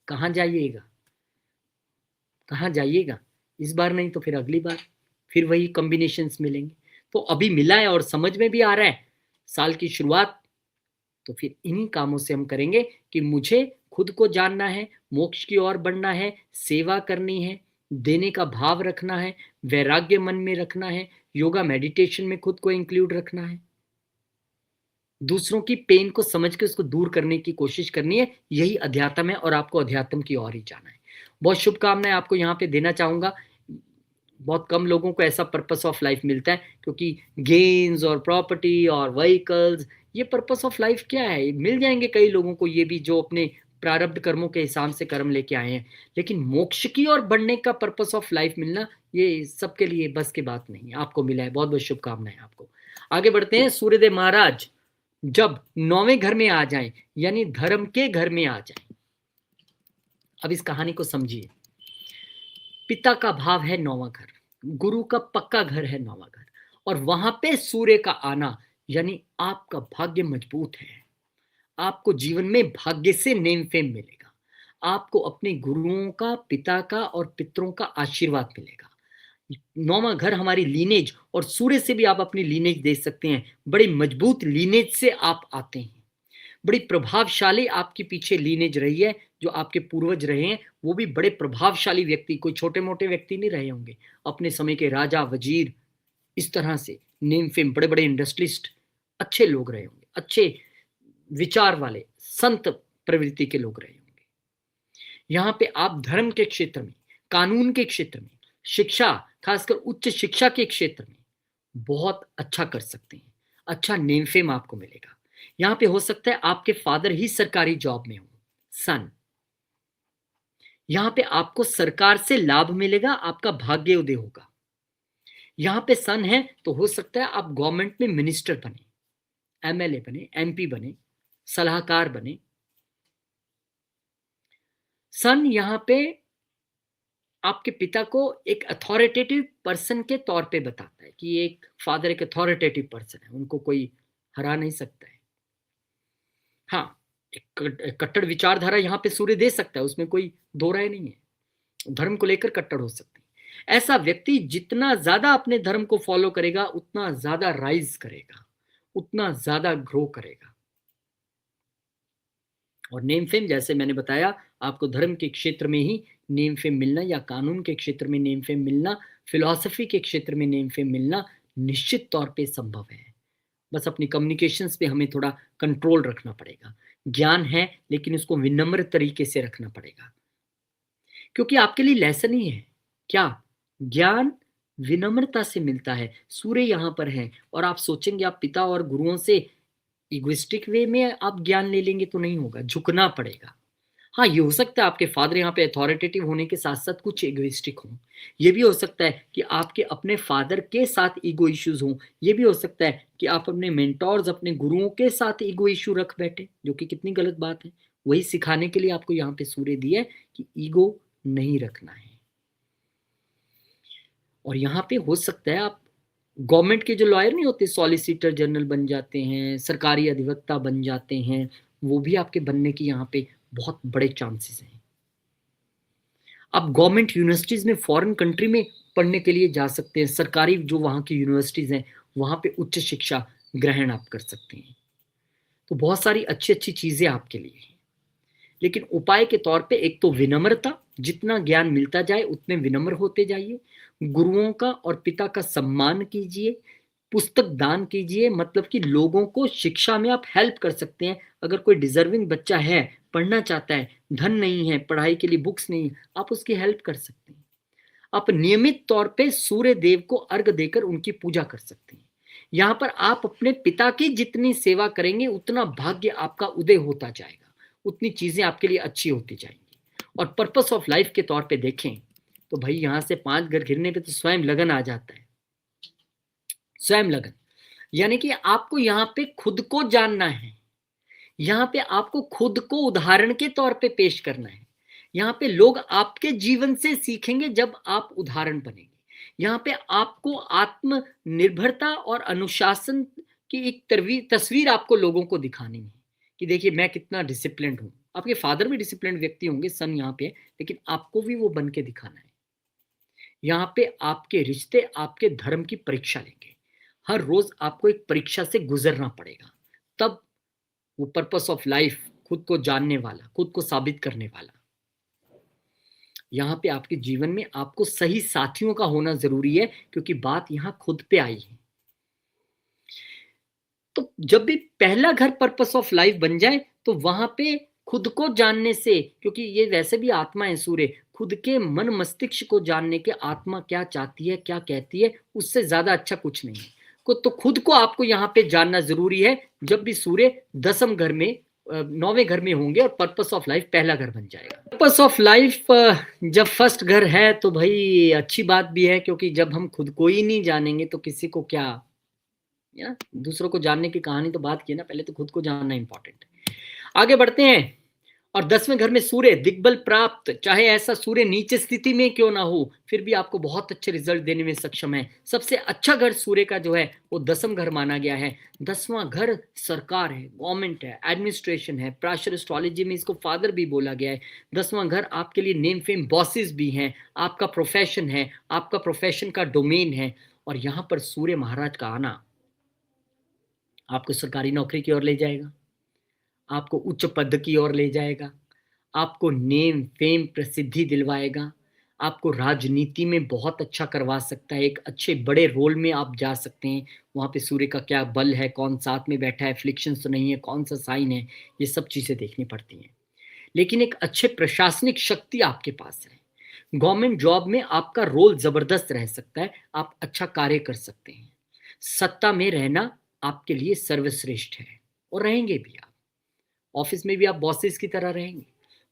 कहाँ जाइएगा? कहाँ जाइएगा? इस बार नहीं तो फिर अगली बार फिर वही कॉम्बिनेशंस मिलेंगे। तो अभी मिला है और समझ में भी आ रहा है साल की शुरुआत, तो फिर इन्हीं कामों से हम करेंगे कि मुझे खुद को जानना है, मोक्ष की ओर बढ़ना है, सेवा करनी है, देने का भाव रखना है, वैराग्य मन में रखना है, योगा मेडिटेशन में खुद को इंक्लूड रखना है, दूसरों की पेन को समझ के उसको दूर करने की कोशिश करनी है। यही अध्यात्म है और आपको अध्यात्म की ओर ही जाना है। बहुत शुभकामनाएं आपको यहाँ पे देना चाहूंगा। बहुत कम लोगों को ऐसा पर्पस ऑफ लाइफ मिलता है, क्योंकि गेन्स और प्रॉपर्टी और व्हीकल्स, ये पर्पस ऑफ लाइफ क्या है? मिल जाएंगे कई लोगों को ये भी, जो अपने प्रारब्ध कर्मों के हिसाब से कर्म लेके आए हैं, लेकिन मोक्ष की ओर बढ़ने का पर्पस ऑफ लाइफ मिलना ये सबके लिए बस की बात नहीं है। आपको मिला है, बहुत बहुत शुभकामनाएं आपको। आगे बढ़ते हैं। सूर्यदेव महाराज जब 9वें घर में आ जाएं, यानी धर्म के घर में आ जाएं। अब इस कहानी को समझिए। पिता का भाव है 9वां घर, गुरु का पक्का घर है 9वां घर, और वहां पे सूर्य का आना, यानी आपका भाग्य मजबूत है। आपको जीवन में भाग्य से नेम फेम मिलेगा। आपको अपने गुरुओं का, पिता का और पितरों का आशीर्वाद मिलेगा। 9वां घर हमारी लीनेज, और सूर्य से भी आप अपनी लीनेज देख सकते हैं। बड़ी मजबूत लीनेज से आप आते हैं। बड़ी प्रभावशाली आपके पीछे लीनेज रही है। जो आपके पूर्वज रहे हैं वो भी बड़े प्रभावशाली व्यक्ति, कोई छोटे मोटे व्यक्ति नहीं रहे होंगे। अपने समय के राजा, वजीर, इस तरह से नेम फेम, बड़े बड़े इंडस्ट्रियलिस्ट, अच्छे लोग रहे होंगे, अच्छे विचार वाले, संत प्रवृत्ति के लोग रहे होंगे। यहाँ पे आप धर्म के क्षेत्र में, कानून के क्षेत्र में, शिक्षा, खासकर उच्च शिक्षा के क्षेत्र में बहुत अच्छा कर सकते हैं। अच्छा नेम फेम आपको मिलेगा। यहाँ पे हो सकता है आपके फादर ही सरकारी जॉब में हो, सन। यहाँ पे आपको सरकार से लाभ मिलेगा, आपका भाग्य उदय होगा। यहाँ पे सन है तो हो सकता है आप गवर्नमेंट में मिनिस्टर बने, एमएलए बने, एमपी बने, सलाहकार बने। सन यहाँ पे आपके पिता को एक अथॉरिटेटिव पर्सन के तौर पे बताता है कि एक फादर एक अथॉरिटेटिव पर्सन है, उनको कोई हरा नहीं सकता है। हाँ, एक कट्टर विचारधारा यहाँ पे सूर्य दे सकता है, उसमें कोई दो राय नहीं है। धर्म को लेकर कट्टर हो सकते हैं। ऐसा व्यक्ति जितना ज्यादा अपने धर्म को फॉलो करेगा उतना ज्यादा राइज करेगा, उतना ज्यादा ग्रो करेगा। और नेम फेम, जैसे मैंने बताया, आपको धर्म के क्षेत्र में ही नेम फेम मिलना, या कानून के क्षेत्र में नेम फेम मिलना, फिलॉसफी के क्षेत्र में नेम फेम मिलना निश्चित तौर पे संभव है। बस अपनी कम्युनिकेशंस पे हमें थोड़ा कंट्रोल रखना पड़ेगा। ज्ञान है लेकिन उसको विनम्र तरीके से रखना पड़ेगा, क्योंकि आपके लिए लेसन ही है। क्या ज्ञान विनम्रता से मिलता है। सूर्य यहाँ पर है और आप सोचेंगे आप पिता और गुरुओं से इगोइस्टिक वे में आप ज्ञान ले लेंगे तो नहीं होगा, झुकना पड़ेगा। हाँ, ये हो सकता है आपके फादर यहाँ पे अथॉरिटेटिव होने के साथ साथ कुछ इगोइस्टिक हों। ये भी हो सकता है कि आपके अपने फादर के साथ ईगो इश्यूज हों। ये भी हो सकता है कि आप अपने मेंटोर्स, अपने गुरुओं के साथ ईगो इश्यू रख बैठे, जो कि कितनी गलत बात है। वही सिखाने के लिए आपको यहाँ पे सूर्य दिया है कि ईगो नहीं रखना है। और यहाँ पे हो सकता है आप गवर्नमेंट के जो लॉयर नहीं होते, सॉलिसिटर जनरल बन जाते हैं, सरकारी अधिवक्ता बन जाते हैं, वो भी आपके बनने की यहाँ पे बहुत बड़े चांसेस हैं। आप गवर्नमेंट यूनिवर्सिटीज में फॉरेन कंट्री में पढ़ने के लिए जा सकते हैं। सरकारी जो वहाँ की यूनिवर्सिटीज हैं वहाँ पे उच्च शिक्षा ग्रहण आप कर सकते हैं। तो बहुत सारी अच्छी अच्छी चीजें आपके लिए हैं। लेकिन उपाय के तौर पे एक तो विनम्रता, जितना ज्ञान मिलता जाए उतने विनम्र होते जाइए। गुरुओं का और पिता का सम्मान कीजिए। पुस्तक दान कीजिए, मतलब कि लोगों को शिक्षा में आप हेल्प कर सकते हैं। अगर कोई डिजर्विंग बच्चा है, पढ़ना चाहता है, धन नहीं है, पढ़ाई के लिए बुक्स नहीं है, आप उसकी हेल्प कर सकते हैं। आप नियमित तौर पे सूर्य देव को अर्घ देकर उनकी पूजा कर सकते हैं। यहाँ पर आप अपने पिता की जितनी सेवा करेंगे उतना भाग्य आपका उदय होता जाएगा, उतनी चीजें आपके लिए अच्छी होती जाएंगी। और पर्पस ऑफ लाइफ के तौर पे देखें तो भाई यहाँ से 5 घर गिरने पे तो स्वयं लगन आ जाता है। स्वयं लगन, यानी कि आपको यहाँ पे खुद को जानना है, यहाँ पे आपको खुद को उदाहरण के तौर पे पेश करना है। यहाँ पे लोग आपके जीवन से सीखेंगे जब आप उदाहरण बनेंगे। यहाँ पे आपको आत्मनिर्भरता और अनुशासन की एक तस्वीर आपको लोगों को दिखानी है कि देखिए मैं कितना डिसिप्लिन्ड हूँ। आपके फादर भी डिसिप्लिन्ड व्यक्ति होंगे, सन यहाँ पे है, लेकिन आपको भी वो बन के दिखाना है। यहाँ पे आपके रिश्ते आपके धर्म की परीक्षा लेंगे। हर रोज आपको एक परीक्षा से गुजरना पड़ेगा, तब वो पर्पस ऑफ लाइफ, खुद को जानने वाला, खुद को साबित करने वाला। यहाँ पे आपके जीवन में आपको सही साथियों का होना जरूरी है, क्योंकि बात यहाँ खुद पे आई है। तो जब भी पहला घर पर्पस ऑफ लाइफ बन जाए तो वहां पे खुद को जानने से, क्योंकि ये वैसे भी आत्मा है सूर्य, खुद के मन मस्तिष्क को जानने के, आत्मा क्या चाहती है, क्या कहती है, उससे ज्यादा अच्छा कुछ नहीं है। तो खुद को आपको यहाँ पे जानना जरूरी है जब भी सूर्य 10वें घर में 9वें घर में होंगे और पर्पस ऑफ लाइफ पहला घर बन जाएगा। पर्पस ऑफ लाइफ जब फर्स्ट घर है तो भाई अच्छी बात भी है, क्योंकि जब हम खुद को ही नहीं जानेंगे तो किसी को क्या, या दूसरों को जानने की कहानी तो बात की है ना, पहले तो खुद को जानना इंपॉर्टेंट है। आगे बढ़ते हैं। और 10वें घर में सूर्य दिग्बल प्राप्त, चाहे ऐसा सूर्य नीचे स्थिति में क्यों ना हो, फिर भी आपको बहुत अच्छे रिजल्ट देने में सक्षम है। सबसे अच्छा घर सूर्य का जो है वो 10वां घर माना गया है। 10वां घर सरकार है, गवर्नमेंट है, एडमिनिस्ट्रेशन है, प्राशर एस्ट्रोलॉजी में इसको फादर भी बोला गया है। 10वां घर आपके लिए नेम फेम बॉसेस भी हैं, आपका प्रोफेशन है, आपका प्रोफेशन का डोमेन है। और यहां पर सूर्य महाराज का आना आपको सरकारी नौकरी की ओर ले जाएगा, आपको उच्च पद की ओर ले जाएगा, आपको नेम फेम प्रसिद्धि दिलवाएगा, आपको राजनीति में बहुत अच्छा करवा सकता है, एक अच्छे बड़े रोल में आप जा सकते हैं। वहाँ पे सूर्य का क्या बल है, कौन साथ में बैठा है, फ्लिक्शंस तो नहीं है, कौन सा साइन है, ये सब चीज़ें देखनी पड़ती हैं। लेकिन एक अच्छे प्रशासनिक शक्ति आपके पास है, गवर्नमेंट जॉब में आपका रोल जबरदस्त रह सकता है, आप अच्छा कार्य कर सकते हैं। सत्ता में रहना आपके लिए सर्वश्रेष्ठ है और रहेंगे भी आप। ऑफिस में भी आप बॉसेस की तरह रहेंगे,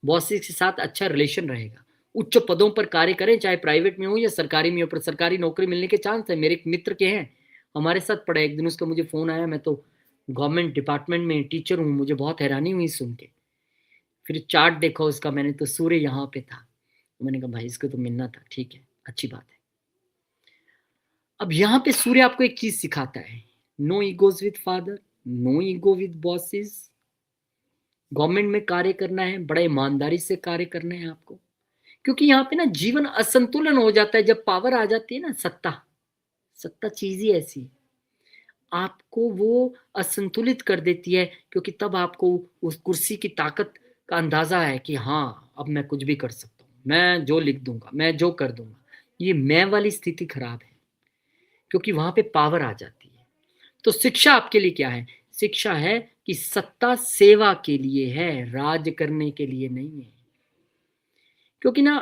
बॉसेस के साथ अच्छा रिलेशन रहेगा। उच्च पदों पर कार्य करें, चाहे प्राइवेट में हो या सरकारी में हो, पर सरकारी नौकरी मिलने के चांस है। मेरे एक मित्र के हैं, हमारे साथ पढ़ा, एक दिन उसका मुझे फोन आया, मैं तो गवर्नमेंट डिपार्टमेंट में टीचर हूँ, मुझे बहुत हैरानी हुई सुन के। फिर चार्ट देखा उसका मैंने, तो सूर्य यहाँ पे था। मैंने कहा भाई इसको तो मिलना था, ठीक है, अच्छी बात है। अब यहाँ पे सूर्य आपको एक चीज सिखाता है, no egos with father, no ego with bosses. Government में कार्य करना है, बड़ा ईमानदारी से कार्य करना है आपको, क्योंकि यहाँ पे ना जीवन असंतुलन हो जाता है जब पावर आ जाती है ना, सत्ता, सत्ता चीज ही ऐसी है, आपको वो असंतुलित कर देती है। क्योंकि तब आपको उस कुर्सी की ताकत का अंदाजा है कि हाँ अब मैं कुछ भी कर सकता हूँ, मैं जो लिख दूंगा, मैं जो कर दूंगा। ये मैं वाली स्थिति खराब है, क्योंकि वहां पे पावर आ जाती है। तो शिक्षा आपके लिए क्या है? शिक्षा है कि सत्ता सेवा के लिए है, राज करने के लिए नहीं है। क्योंकि ना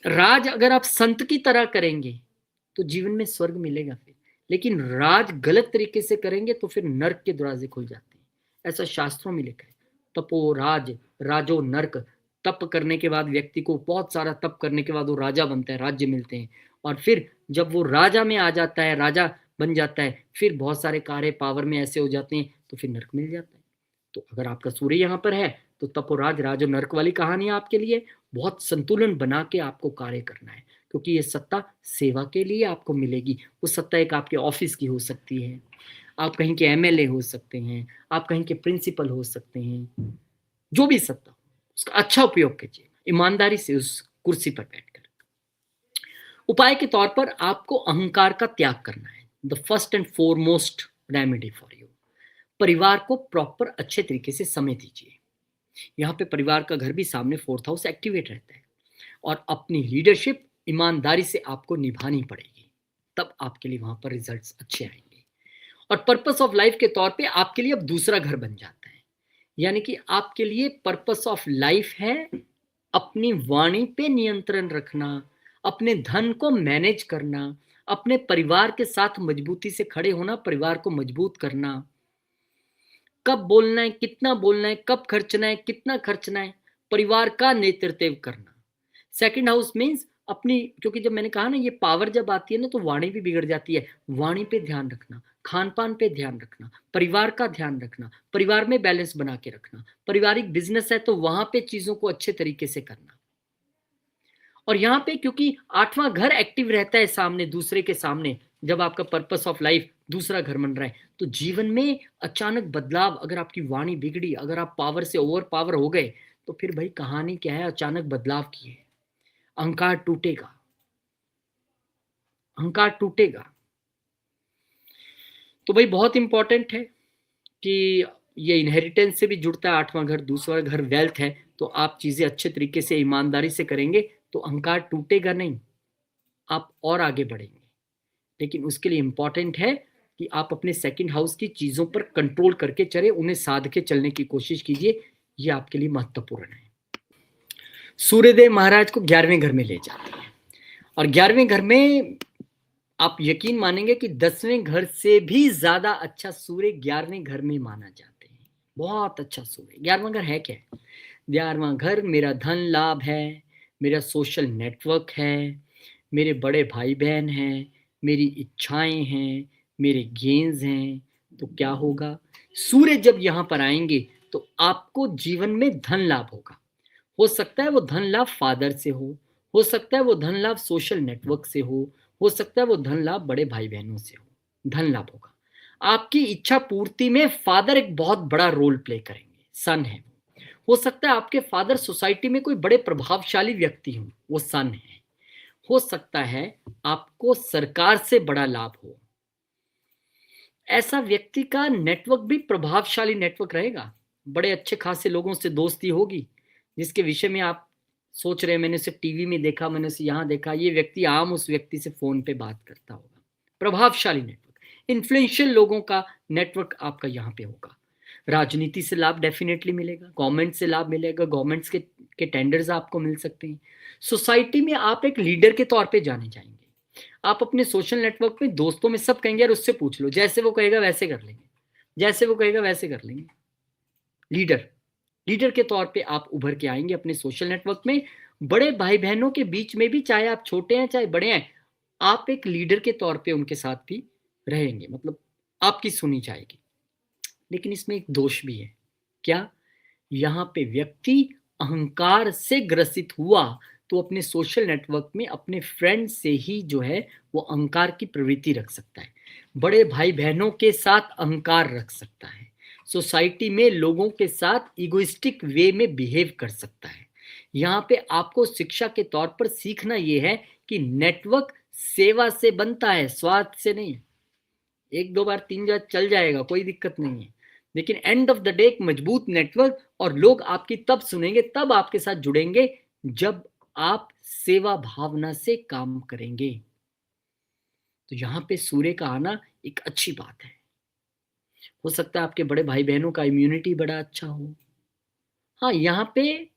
राज अगर आप संत की तरह करेंगे तो जीवन में स्वर्ग मिलेगा फिर, लेकिन राज गलत तरीके से करेंगे तो फिर नर्क के दरवाजे खुल जाते हैं। ऐसा शास्त्रों में लिखा है, तपो राज राजो नर्क। तप करने के बाद व्यक्ति को, बहुत सारा तप करने के बाद वो राजा बनता है, राज्य मिलते हैं, और फिर जब वो राजा में आ जाता है, राजा बन जाता है, फिर बहुत सारे कार्य पावर में ऐसे हो जाते हैं तो फिर नर्क मिल जाता है। तो अगर आपका सूर्य यहाँ पर है तो तपोराज राजो नर्क वाली कहानी आपके लिए, बहुत संतुलन बना के आपको कार्य करना है, क्योंकि ये सत्ता सेवा के लिए आपको मिलेगी। वो सत्ता एक आपके ऑफिस की हो सकती है, आप कहीं के एमएलए हो सकते हैं, आप कहीं के प्रिंसिपल हो सकते हैं, जो भी सत्ता हो उसका अच्छा उपयोग कीजिए, ईमानदारी से उस कुर्सी पर बैठकर। उपाय के तौर पर आपको अहंकार का त्याग करना है, the first and foremost remedy for you. परिवार को प्रॉपर अच्छे तरीके से समय दीजिए। यहाँ पे परिवार का घर भी सामने 4th हाउस एक्टिवेट रहता है, और अपनी लीडरशिप ईमानदारी से आपको निभानी पड़ेगी, तब आपके लिए वहां पर रिजल्ट्स अच्छे आएंगे। और पर्पस ऑफ लाइफ के तौर पे आपके लिए अब दूसरा घर बन जाता है, यानी कि आपके लिए पर्पस ऑफ लाइफ है अपनी वाणी पे नियंत्रण रखना, अपने धन को मैनेज करना, अपने परिवार के साथ मजबूती से खड़े होना, परिवार को मजबूत करना, कब बोलना है, कितना बोलना है, कब खर्चना है, कितना खर्चना है, परिवार का नेतृत्व करना। सेकंड हाउस मीन्स अपनी, क्योंकि जब मैंने कहा ना ये पावर जब आती है ना तो वाणी भी बिगड़ जाती है। वाणी पे ध्यान रखना, खान पान पे ध्यान रखना, परिवार का ध्यान रखना, परिवार में बैलेंस बना के रखना, पारिवारिक बिजनेस है तो वहां पे चीजों को अच्छे तरीके से करना। और यहाँ पे क्योंकि आठवां घर एक्टिव रहता है सामने, दूसरे के सामने, जब आपका पर्पस ऑफ लाइफ दूसरा घर बन रहा है, तो जीवन में अचानक बदलाव, अगर आपकी वाणी बिगड़ी, अगर आप पावर से ओवर पावर हो गए, तो फिर भाई कहानी क्या है, अचानक बदलाव की है। अहंकार टूटेगा, अहंकार टूटेगा। तो भाई बहुत इंपॉर्टेंट है कि ये इनहेरिटेंस से भी जुड़ता है आठवां घर, दूसरा घर वेल्थ है, तो आप चीजें अच्छे तरीके से ईमानदारी से करेंगे तो अहंकार टूटेगा नहीं, आप और आगे बढ़ेंगे। लेकिन उसके लिए इंपॉर्टेंट है कि आप अपने सेकंड हाउस की चीजों पर कंट्रोल करके चले, उन्हें साध के चलने की कोशिश कीजिए, ये आपके लिए महत्वपूर्ण है। सूर्यदेव महाराज को 11वें घर में ले जाते हैं, और 11वें घर में आप यकीन मानेंगे कि 10वें घर से भी ज्यादा अच्छा सूर्य 11वें घर में माना जाते हैं। बहुत अच्छा सूर्य। 11वां घर है क्या? 11वां घर मेरा धन लाभ है, मेरा सोशल नेटवर्क है, मेरे बड़े भाई बहन हैं, मेरी इच्छाएं हैं, मेरे गेन्स हैं। तो क्या होगा, सूर्य जब यहां पर आएंगे तो आपको जीवन में धन लाभ होगा। हो सकता है वो धन लाभ फादर से हो सकता है वो धन लाभ सोशल नेटवर्क से हो सकता है वो धन लाभ बड़े भाई बहनों से हो, धन लाभ होगा। आपकी इच्छा पूर्ति में फादर एक बहुत बड़ा रोल प्ले करेंगे, सन है। हो सकता है आपके फादर सोसाइटी में कोई बड़े प्रभावशाली व्यक्ति हो, वो सन है। हो सकता है आपको सरकार से बड़ा लाभ हो, ऐसा व्यक्ति का नेटवर्क भी प्रभावशाली नेटवर्क रहेगा, बड़े अच्छे खासे लोगों से दोस्ती होगी, जिसके विषय में आप सोच रहे हैं मैंने उसे टीवी में देखा, मैंने उसे यहां देखा, ये व्यक्ति आम उस व्यक्ति से फोन पे बात करता होगा। प्रभावशाली नेटवर्क, इन्फ्लुएंशियल लोगों का नेटवर्क आपका यहाँ पे होगा। राजनीति से लाभ डेफिनेटली मिलेगा, गवर्नमेंट से लाभ मिलेगा, गवर्नमेंट्स के टेंडर्स आपको मिल सकते हैं। सोसाइटी में आप एक लीडर के तौर पे जाने जाएंगे। आप अपने सोशल नेटवर्क में दोस्तों में सब कहेंगे यार उससे पूछ लो, जैसे वो कहेगा वैसे कर लेंगे, जैसे वो कहेगा वैसे कर लेंगे। लीडर, लीडर के तौर पे आप उभर के आएंगे अपने सोशल नेटवर्क में। बड़े भाई बहनों के बीच में भी, चाहे आप छोटे हैं चाहे बड़े हैं, आप एक लीडर के तौर पे उनके साथ भी रहेंगे, मतलब आपकी सुनी जाएगी। लेकिन इसमें एक दोष भी है। क्या? यहाँ पे व्यक्ति अहंकार से ग्रसित हुआ तो अपने सोशल नेटवर्क में अपने फ्रेंड से ही जो है वो अहंकार की प्रवृत्ति रख सकता है, बड़े भाई बहनों के साथ अहंकार रख सकता है, सोसाइटी में लोगों के साथ इगोइस्टिक वे में बिहेव कर सकता है। यहाँ पे आपको शिक्षा के तौर पर सीखना यह है कि नेटवर्क सेवा से बनता है, स्वार्थ से नहीं। एक दो बार तीन बार चल जाएगा, कोई दिक्कत नहीं है, लेकिन एंड ऑफ द डे एक मजबूत नेटवर्क, और लोग आपकी तब सुनेंगे, तब आपके साथ जुड़ेंगे जब आप सेवा भावना से काम करेंगे। तो यहां पे सूर्य का आना एक अच्छी बात है। हो सकता है आपके बड़े भाई बहनों का इम्यूनिटी बड़ा अच्छा हो। हाँ, यहाँ पे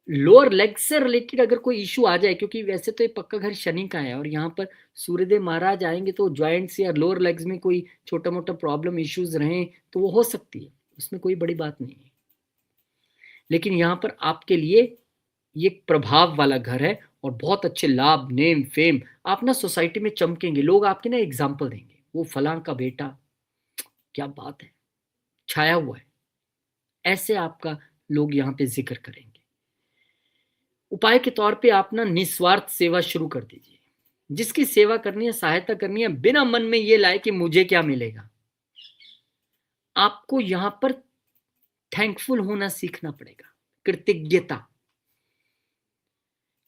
लोअर लेग से रिलेटेड अगर कोई इशू आ जाए, क्योंकि वैसे तो ये पक्का घर शनि का है और यहाँ पर सूर्यदेव महाराज आएंगे, तो ज्वाइंट्स या लोअर लेग्स में कोई छोटा मोटा प्रॉब्लम इश्यूज रहें तो वो हो सकती है, उसमें कोई बड़ी बात नहीं है। लेकिन यहाँ पर आपके लिए ये प्रभाव वाला घर है और बहुत अच्छे लाभ, नेम, फेम, आप ना सोसाइटी में चमकेंगे, लोग आपके ना एग्जाम्पल देंगे, वो फलां का बेटा, क्या बात है, छाया हुआ है, ऐसे आपका लोग यहाँ पे जिक्र करेंगे। उपाय के तौर पे आप ना निस्वार्थ सेवा शुरू कर दीजिए। जिसकी सेवा करनी है, सहायता करनी है, बिना मन में ये लाए कि मुझे क्या मिलेगा। आपको यहां पर थैंकफुल होना सीखना पड़ेगा, कृतज्ञता।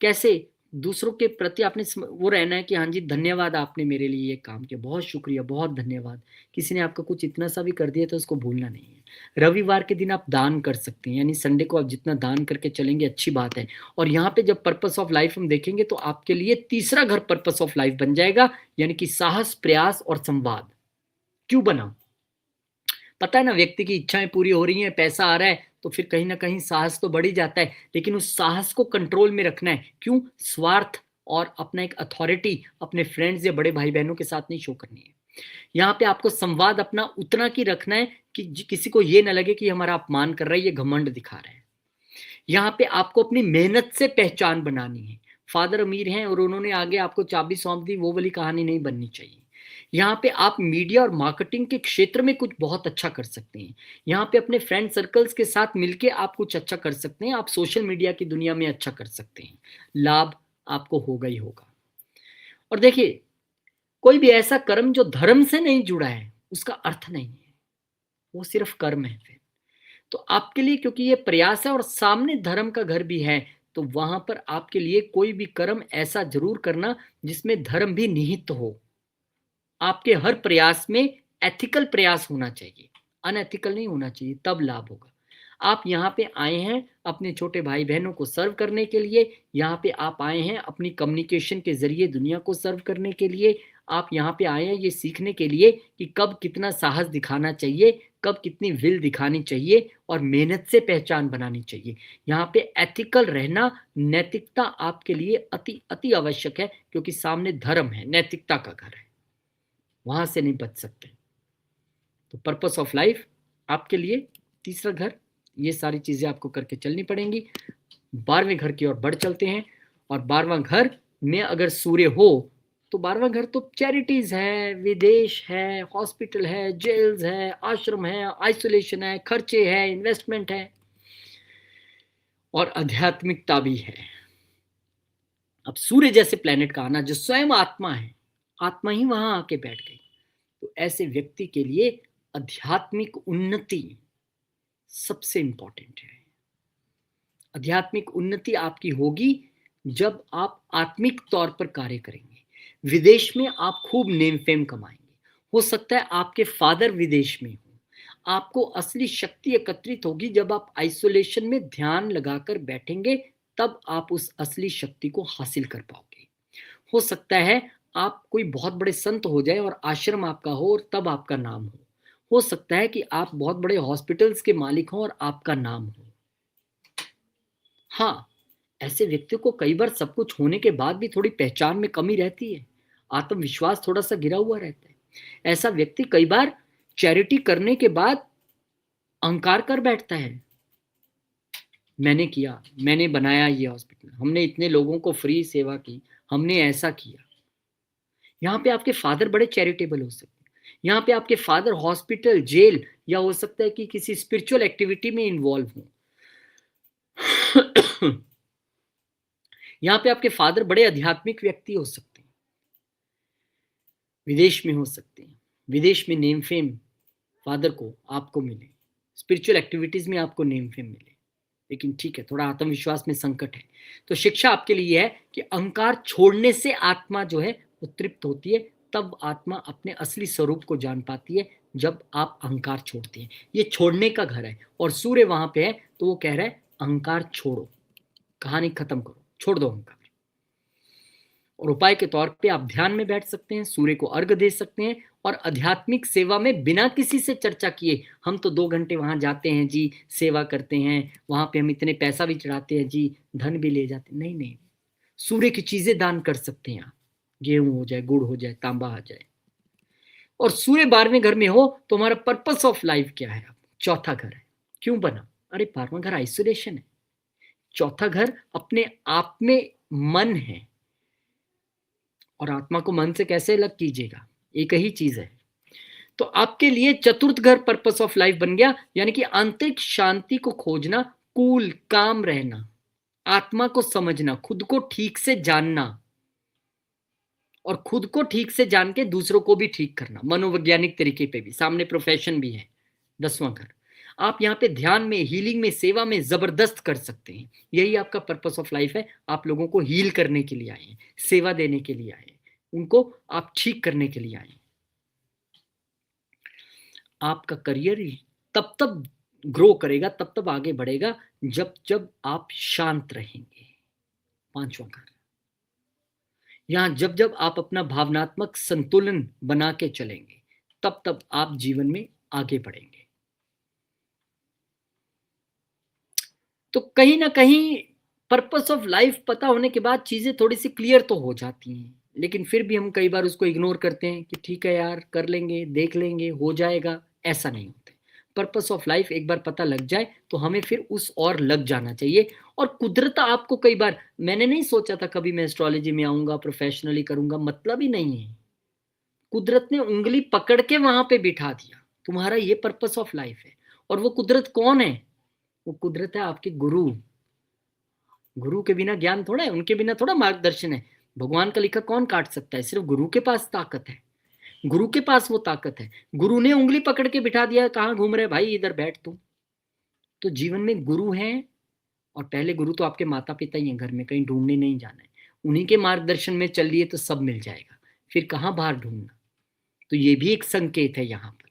कैसे? दूसरों के प्रति आपने वो रहना है कि हाँ जी धन्यवाद, आपने मेरे लिए ये काम किया, बहुत शुक्रिया, बहुत धन्यवाद। किसी ने आपका कुछ इतना सा भी कर दिया तो उसको भूलना नहीं है। रविवार के दिन आप दान कर सकते हैं, यानी संडे को आप जितना दान करके चलेंगे अच्छी बात है। और यहाँ पे जब पर्पस ऑफ लाइफ हम देखेंगे तो आपके लिए तीसरा घर पर्पस ऑफ लाइफ बन जाएगा, यानी कि साहस, प्रयास और संवाद। क्यों बना? पता है ना, व्यक्ति की इच्छाएं पूरी हो रही हैं, पैसा आ रहा है, तो फिर कहीं ना कहीं साहस तो बढ़ ही जाता है, लेकिन उस साहस को कंट्रोल में रखना है। क्यों? स्वार्थ और अपना एक अथॉरिटी अपने फ्रेंड्स या बड़े भाई बहनों के साथ नहीं शो करनी है। यहाँ पे आपको संवाद अपना उतना की रखना है कि किसी को ये ना लगे कि हमारा अपमान कर रहा है, ये घमंड दिखा रहा है। यहाँ पे आपको अपनी मेहनत से पहचान बनानी है। फादर अमीर हैं और उन्होंने आगे आपको चाबी सौंप दी, वो वाली कहानी नहीं बननी चाहिए। यहाँ पे आप मीडिया और मार्केटिंग के क्षेत्र में कुछ बहुत अच्छा कर सकते हैं। यहाँ पे अपने फ्रेंड सर्कल्स के साथ मिलके आप कुछ अच्छा कर सकते हैं। आप सोशल मीडिया की दुनिया में अच्छा कर सकते हैं। लाभ आपको होगा ही होगा। और देखिए, कोई भी ऐसा कर्म जो धर्म से नहीं जुड़ा है उसका अर्थ नहीं है, वो सिर्फ कर्म है। फिर तो आपके लिए, क्योंकि ये प्रयास है और सामने धर्म का घर भी है, तो वहां पर आपके लिए कोई भी कर्म ऐसा जरूर करना जिसमें धर्म भी निहित हो। आपके हर प्रयास में एथिकल प्रयास होना चाहिए, अनएथिकल नहीं होना चाहिए, तब लाभ होगा। आप यहाँ पे आए हैं अपने छोटे भाई बहनों को सर्व करने के लिए, यहाँ पे आप आए हैं अपनी कम्युनिकेशन के जरिए दुनिया को सर्व करने के लिए, आप यहाँ पे आए हैं ये सीखने के लिए कि कब कितना साहस दिखाना चाहिए, कब कितनी विल दिखानी चाहिए और मेहनत से पहचान बनानी चाहिए। यहाँ पे एथिकल रहना, नैतिकता आपके लिए अति अति आवश्यक है, क्योंकि सामने धर्म है, नैतिकता का घर है, वहां से नहीं बच सकते। तो पर्पस ऑफ लाइफ आपके लिए तीसरा घर, ये सारी चीजें आपको करके चलनी पड़ेंगी। 12वें घर की ओर बढ़ चलते हैं। और 12वां घर में अगर सूर्य हो तो 12वां घर तो चैरिटीज है, विदेश है, हॉस्पिटल है, जेल्स है, आश्रम है, आइसोलेशन है, खर्चे है, इन्वेस्टमेंट है और आध्यात्मिकता भी है। अब सूर्य जैसे प्लेनेट का आना, जो स्वयं आत्मा है, आत्मा ही वहां आके बैठ गई, तो ऐसे व्यक्ति के लिए आध्यात्मिक उन्नति सबसे इंपॉर्टेंट है। आध्यात्मिक उन्नति आपकी होगी जब आप आत्मिक तौर पर कार्य करेंगे। विदेश में आप खूब नेम फेम कमाएंगे। हो सकता है आपके फादर विदेश में हो। आपको असली शक्ति एकत्रित होगी जब आप आइसोलेशन में ध्यान लगाकर बैठेंगे, तब आप उस असली शक्ति को हासिल कर पाओगे। हो सकता है आप कोई बहुत बड़े संत हो जाए और आश्रम आपका हो और तब आपका नाम हो सकता है कि आप बहुत बड़े हॉस्पिटल्स के मालिक हो और आपका नाम हो। हाँ, ऐसे व्यक्ति को कई बार सब कुछ होने के बाद भी थोड़ी पहचान में कमी रहती है, आत्मविश्वास थोड़ा सा गिरा हुआ रहता है। ऐसा व्यक्ति कई बार चैरिटी करने के बाद अहंकार कर बैठता है, मैंने किया, मैंने बनाया ये हॉस्पिटल, हमने इतने लोगों को फ्री सेवा की, हमने ऐसा किया। यहाँ पे आपके फादर बड़े चैरिटेबल हो सकते हैं, यहाँ पे आपके फादर हॉस्पिटल, जेल या हो सकता है कि किसी स्पिरिचुअल एक्टिविटी में इन्वॉल्व हो। यहाँ पे आपके फादर बड़े आध्यात्मिक व्यक्ति हो सकते हैं, विदेश में हो सकते हैं, विदेश में नेम फेम फादर को आपको मिले, स्पिरिचुअल एक्टिविटीज में आपको नेम फेम मिले। लेकिन ठीक है, थोड़ा आत्मविश्वास में संकट है। तो शिक्षा आपके लिए है कि अहंकार छोड़ने से आत्मा जो है वो तृप्त होती है, तब आत्मा अपने असली स्वरूप को जान पाती है जब आप अहंकार छोड़ते हैं। ये छोड़ने का घर है और सूर्य वहां पे है, तो वो कह रहा है अहंकार छोड़ो, कहानी खत्म करो, छोड़ दो अहंकार। और उपाय के तौर पे आप ध्यान में बैठ सकते हैं, सूर्य को अर्घ दे सकते हैं और आध्यात्मिक सेवा में बिना किसी से चर्चा किए, हम तो 2 घंटे वहां जाते हैं जी, सेवा करते हैं, वहां पे हम इतने पैसा भी चढ़ाते हैं जी, धन भी ले जाते हैं, नहीं नहीं, सूर्य की चीजें दान कर सकते हैं आप, गेहूं हो जाए, गुड़ हो जाए, तांबा आ जाए। और सूर्य 12वें घर में हो तो हमारा पर्पस ऑफ लाइफ क्या है? चौथा घर है। क्यों बना? अरे 12वां घर आइसोलेशन है, चौथा घर अपने आप में मन है। और आत्मा को मन से कैसे अलग कीजिएगा, एक ही चीज है। तो आपके लिए चतुर्थ घर पर्पस ऑफ लाइफ बन गया, यानी कि आंतरिक शांति को खोजना, कूल काम रहना, आत्मा को समझना, खुद को ठीक से जानना और खुद को ठीक से जान के दूसरों को भी ठीक करना, मनोवैज्ञानिक तरीके पे भी। सामने प्रोफेशन भी है, 10वां घर। आप यहाँ पे ध्यान में, हीलिंग में, सेवा में जबरदस्त कर सकते हैं। यही आपका पर्पस ऑफ लाइफ है। आप लोगों को हील करने के लिए आए हैं, सेवा देने के लिए आए हैं, उनको आप ठीक करने के लिए आए हैं। आपका करियर तब तब ग्रो करेगा, तब तब आगे बढ़ेगा जब जब आप शांत रहेंगे। 5वां घर, यहां जब जब आप अपना भावनात्मक संतुलन बना के चलेंगे, तब तब आप जीवन में आगे बढ़ेंगे। तो कहीं ना कहीं पर्पस ऑफ लाइफ पता होने के बाद चीजें थोड़ी सी क्लियर तो हो जाती हैं, लेकिन फिर भी हम कई बार उसको इग्नोर करते हैं कि ठीक है यार, कर लेंगे, देख लेंगे, हो जाएगा। ऐसा नहीं होता। पर्पस ऑफ लाइफ एक बार पता लग जाए तो हमें फिर उस और लग जाना चाहिए और कुदरत आपको कई बार, मैंने नहीं सोचा था कभी मैं एस्ट्रोलॉजी में आऊंगा, प्रोफेशनली करूंगा, मतलब ही नहीं है। कुदरत ने उंगली पकड़ के वहां पे बिठा दिया, तुम्हारा ये पर्पस ऑफ लाइफ है। और वो कुदरत कौन है? वो कुदरत है आपके गुरु। गुरु के बिना ज्ञान थोड़ा है, उनके बिना थोड़ा मार्गदर्शन है। भगवान का लिखा कौन काट सकता है? सिर्फ गुरु के पास ताकत है, गुरु के पास वो ताकत है। गुरु ने उंगली पकड़ के बिठा दिया, कहाँ घूम रहे भाई, इधर बैठ तू। तो जीवन में गुरु है, और पहले गुरु तो आपके माता पिता ही हैं, घर में कहीं ढूंढने नहीं जाना है। उन्हीं के मार्गदर्शन में चल लिए तो सब मिल जाएगा, फिर कहाँ बाहर ढूंढना। तो ये भी एक संकेत है यहाँ पर।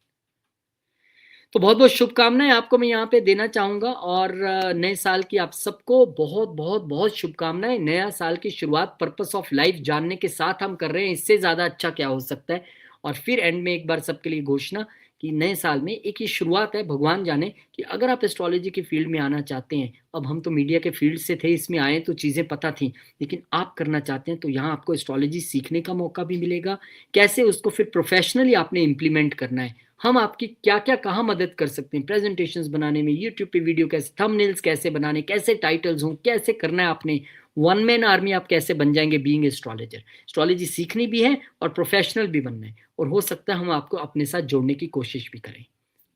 तो बहुत बहुत शुभकामनाएं आपको मैं यहाँ पे देना चाहूंगा, और नए साल की आप सबको बहुत बहुत बहुत शुभकामनाएं। नया साल की शुरुआत पर्पस ऑफ लाइफ जानने के साथ हम कर रहे हैं, इससे ज्यादा अच्छा क्या हो सकता है। और फिर एंड में एक बार सबके लिए घोषणा कि नए साल में एक ही शुरुआत है, भगवान जाने कि अगर आप एस्ट्रोलॉजी की फील्ड में आना चाहते हैं, अब हम तो मीडिया के फील्ड से थे, इसमें आए तो चीज़ें पता थी, लेकिन आप करना चाहते हैं तो यहाँ आपको एस्ट्रोलॉजी सीखने का मौका भी मिलेगा। कैसे उसको फिर प्रोफेशनली आपने इम्प्लीमेंट करना है, हम आपकी क्या क्या कहाँ मदद कर सकते हैं, प्रेजेंटेशंस बनाने में, यूट्यूब पे वीडियो कैसे, थंबनेल्स कैसे बनाने, कैसे टाइटल्स हों, कैसे करना है आपने, वन मैन आर्मी आप कैसे बन जाएंगे बीइंग एस्ट्रोलॉजर। एस्ट्रोलॉजी सीखनी भी है और प्रोफेशनल भी बनना है, और हो सकता है हम आपको अपने साथ जोड़ने की कोशिश भी करें,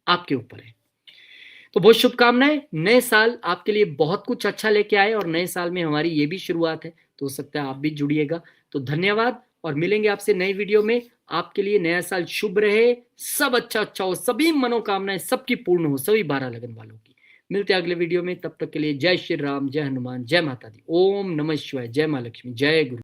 आपके ऊपर है। तो बहुत शुभकामनाएं, नए साल आपके लिए बहुत कुछ अच्छा लेके आए, और नए साल में हमारी ये भी शुरुआत है, तो हो सकता है आप भी जुड़िएगा। तो धन्यवाद, और मिलेंगे आपसे नए वीडियो में। आपके लिए नया साल शुभ रहे, सब अच्छा अच्छा हो, सभी मनोकामनाएं सबकी पूर्ण हो, सभी 12 लगन वालों की। मिलते हैं अगले वीडियो में, तब तक के लिए जय श्री राम, जय हनुमान, जय माता दी, ओम नमः शिवाय, जय मां लक्ष्मी, जय गुरु।